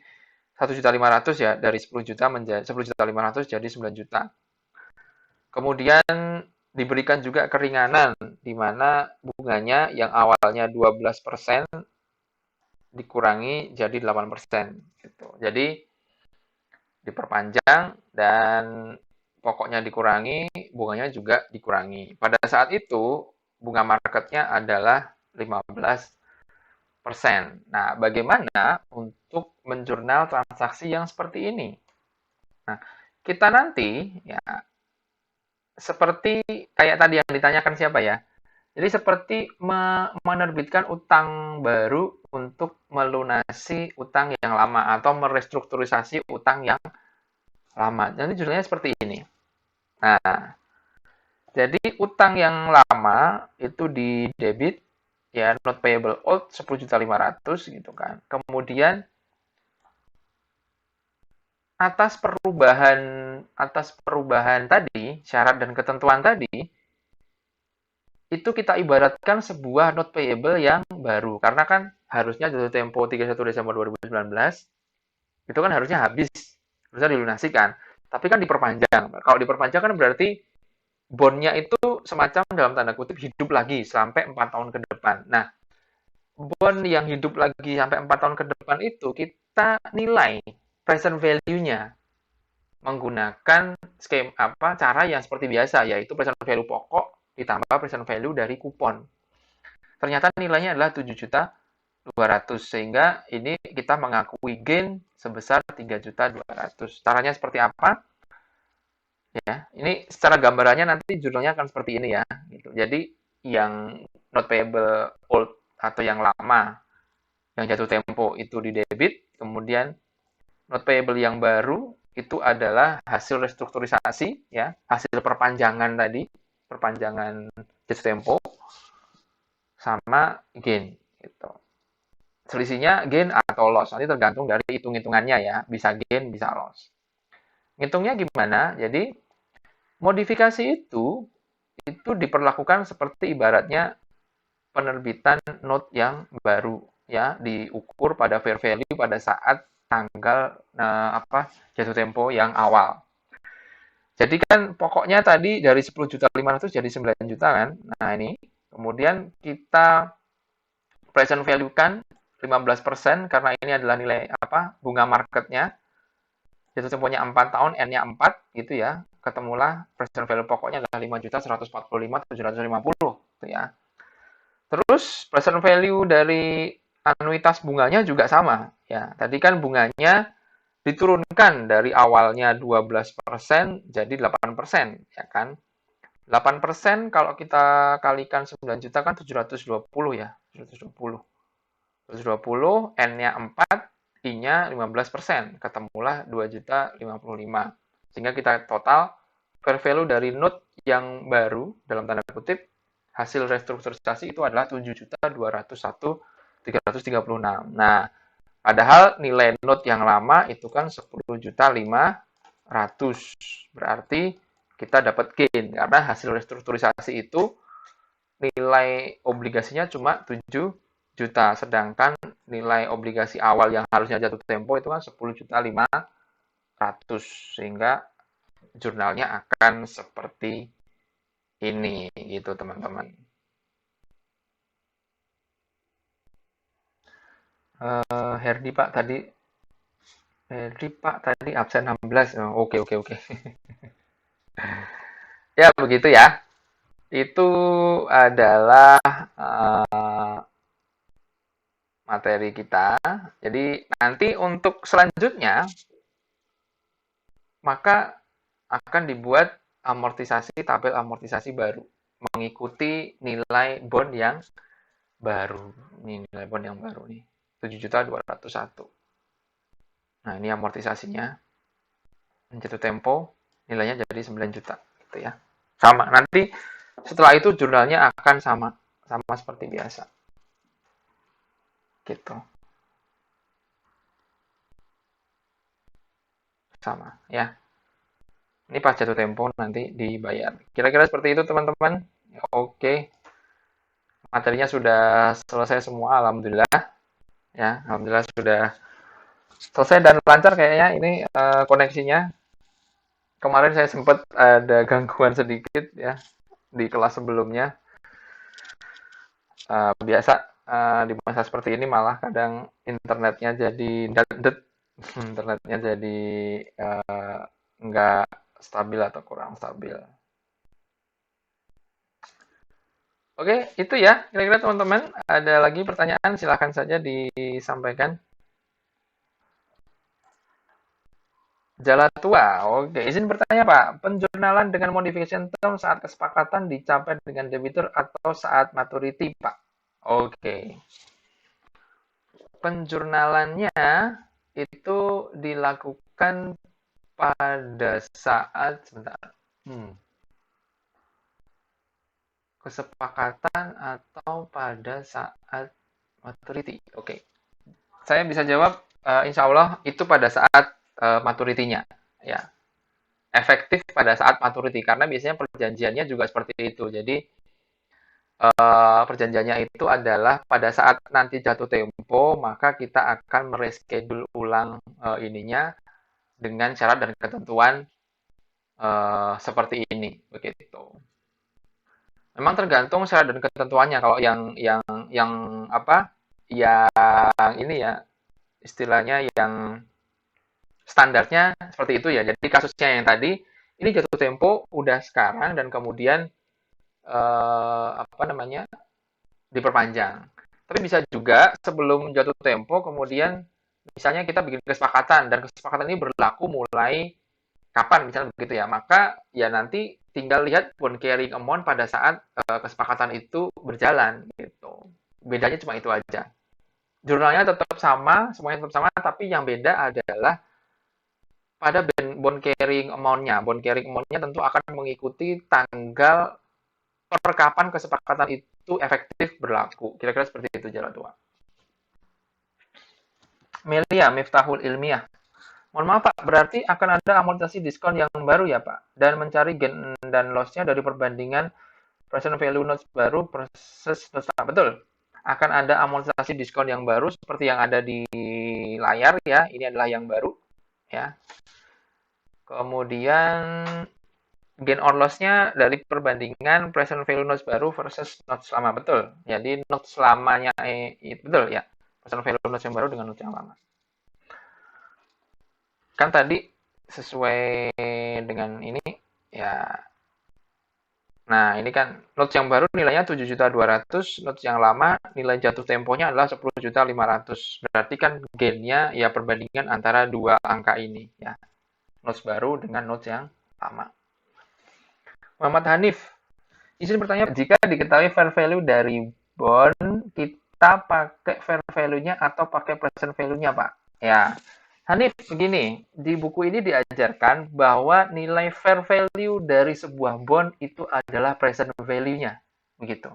S1: 1.500.000 ya, dari 10 juta menjadi 10.500.000 jadi 9 juta. Kemudian diberikan juga keringanan di mana bunganya yang awalnya 12% dikurangi jadi 8% gitu. Jadi diperpanjang dan pokoknya dikurangi, bunganya juga dikurangi. Pada saat itu bunga marketnya adalah 15%. Nah, bagaimana untuk menjurnal transaksi yang seperti ini. Nah, kita nanti ya seperti kayak tadi yang ditanyakan siapa ya. Jadi seperti menerbitkan utang baru untuk melunasi utang yang lama atau merestrukturisasi utang yang lama. Jadi judulnya seperti ini. Nah, jadi utang yang lama itu di debit ya not payable old 10.500.000 gitu kan. Kemudian atas perubahan tadi, syarat dan ketentuan tadi, itu kita ibaratkan sebuah not payable yang baru. Karena kan harusnya jatuh tempo 31 Desember 2019 itu kan harusnya dilunasikan. Tapi kan diperpanjang. Kalau diperpanjang kan berarti bondnya itu semacam dalam tanda kutip hidup lagi sampai 4 tahun ke depan. Nah, bond yang hidup lagi sampai 4 tahun ke depan itu kita nilai present value-nya menggunakan cara yang seperti biasa, yaitu present value pokok ditambah present value dari kupon. Ternyata nilainya adalah 7.200.000 sehingga ini kita mengakui gain sebesar 3.200.000. Caranya seperti apa? Ya, ini secara gambarannya nanti judulnya akan seperti ini ya. Gitu. Jadi yang not payable old atau yang lama, yang jatuh tempo itu di debit, kemudian not payable yang baru itu adalah hasil restrukturisasi, ya, hasil perpanjangan tadi, perpanjangan jatuh tempo sama gain. Gitu. Selisihnya gain atau loss nanti tergantung dari hitung-hitungannya ya, bisa gain bisa loss. Ngitungnya gimana? Jadi modifikasi itu diperlakukan seperti ibaratnya penerbitan note yang baru ya, diukur pada fair value pada saat tanggal jatuh tempo yang awal. Jadi kan pokoknya tadi dari 10.500.000 jadi 9 juta kan. Nah, ini kemudian kita present value kan 15% karena ini adalah nilai bunga marketnya. Jatuh temponya 4 tahun, N-nya 4 gitu ya. Ketemulah present value pokoknya adalah 5.145.750 gitu ya. Terus present value dari anuitas bunganya juga sama ya. Tadi kan bunganya diturunkan dari awalnya 12% jadi 8% ya kan. 8% kalau kita kalikan 9 juta kan 720 ya. 720. 720, N-nya 4, I-nya 15%. Ketemulah 2.055. Sehingga kita total fair value dari note yang baru, dalam tanda kutip, hasil restrukturisasi itu adalah 7.201.336. Nah, padahal nilai note yang lama itu kan 10.500.000. Berarti kita dapat gain karena hasil restrukturisasi itu nilai obligasinya cuma 7 juta, sedangkan nilai obligasi awal yang harusnya jatuh tempo itu kan 10.500.000, sehingga jurnalnya akan seperti ini gitu teman-teman. Herdi Pak tadi absen 16. Oh, oke oke oke. Ya begitu ya. Itu adalah materi kita. Jadi nanti untuk selanjutnya maka akan dibuat tabel amortisasi baru mengikuti nilai bond yang baru. Ini nilai bond yang baru nih. 7.201. Nah, ini amortisasinya. Jatuh tempo nilainya jadi 9 juta gitu ya. Sama. Nanti setelah itu jurnalnya akan sama seperti biasa. Gitu. Sama ya. Ini pas jatuh tempo nanti dibayar. Kira-kira seperti itu teman-teman. Oke. Materinya sudah selesai semua, alhamdulillah. Ya, alhamdulillah sudah selesai dan lancar kayaknya ini koneksinya. Kemarin saya sempat ada gangguan sedikit ya di kelas sebelumnya. Biasa di masa seperti ini malah kadang internetnya jadi dadet, internetnya jadi nggak stabil atau kurang stabil. Oke, itu ya. Kira-kira teman-teman ada lagi pertanyaan, silahkan saja disampaikan. Jala tua. Oke, izin bertanya, Pak. Penjurnalan dengan modification term saat kesepakatan dicapai dengan debitur atau saat maturity, Pak? Oke. Penjurnalannya itu dilakukan pada saat sebentar. Hmm, Kesepakatan atau pada saat maturity. Oke. Saya bisa jawab insya Allah itu pada saat maturity-nya. Ya, efektif pada saat maturity karena biasanya perjanjiannya juga seperti itu. Jadi perjanjiannya itu adalah pada saat nanti jatuh tempo, maka kita akan mereschedule ulang ininya dengan syarat dan ketentuan seperti ini, begitu. Memang tergantung syarat dan ketentuannya. Kalau yang apa? Yang ini ya istilahnya yang standarnya seperti itu ya. Jadi kasusnya yang tadi ini jatuh tempo udah sekarang dan kemudian apa namanya diperpanjang. Tapi bisa juga sebelum jatuh tempo, kemudian misalnya kita bikin kesepakatan, dan kesepakatan ini berlaku mulai kapan, misalnya begitu ya. Maka ya nanti tinggal lihat bond carrying amount pada saat kesepakatan itu berjalan gitu. Bedanya cuma itu aja. Jurnalnya tetap sama, semuanya tetap sama, tapi yang beda adalah pada bond carrying amount-nya. Bond carrying amount-nya tentu akan mengikuti tanggal per kapan kesepakatan itu efektif berlaku. Kira-kira seperti itu jalan tua. Melia, Miftahul Ilmiah. Mohon maaf Pak, berarti akan ada amortisasi diskon yang baru ya Pak? Dan mencari gain dan loss-nya dari perbandingan present value notes baru versus notes lama. Betul. Akan ada amortisasi diskon yang baru seperti yang ada di layar ya. Ini adalah yang baru ya. Kemudian gain or loss-nya dari perbandingan present value notes baru versus notes lama. Betul. Jadi notes lamanya betul ya. Present value notes yang baru dengan notes yang lama. Kan tadi sesuai dengan ini ya. Nah, ini kan notes yang baru nilainya 7.200.000, notes yang lama nilai jatuh temponya adalah 10.500.000. Berarti kan gain-nya ya perbandingan antara dua angka ini ya. Notes baru dengan notes yang lama. Muhammad Hanif, izin bertanya, jika diketahui fair value dari bond, kita pakai fair value-nya atau pakai present value-nya, Pak? Ya, Hanif, begini, di buku ini diajarkan bahwa nilai fair value dari sebuah bond itu adalah present value-nya, begitu.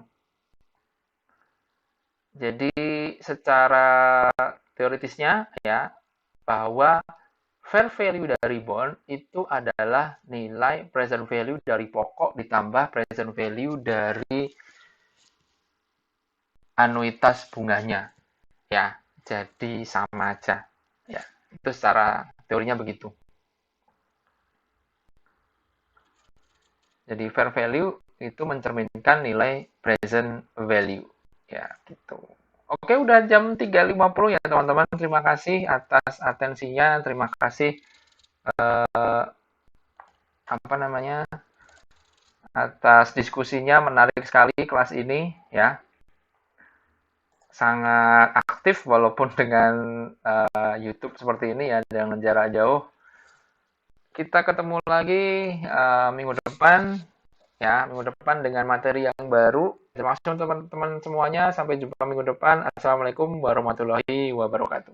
S1: Jadi secara teoritisnya ya, bahwa fair value dari bond itu adalah nilai present value dari pokok ditambah present value dari anuitas bunganya. Ya, jadi sama aja. Ya, itu secara teorinya begitu. Jadi fair value itu mencerminkan nilai present value. Ya, gitu. Oke, udah jam 3.50 ya teman-teman. Terima kasih atas atensinya. Terima kasih apa namanya? Atas diskusinya. Menarik sekali kelas ini ya. Sangat aktif walaupun dengan YouTube seperti ini ya dengan jarak jauh. Kita ketemu lagi minggu depan ya, minggu depan dengan materi yang baru. Terima kasih teman-teman semuanya. Sampai jumpa minggu depan. Assalamualaikum warahmatullahi wabarakatuh.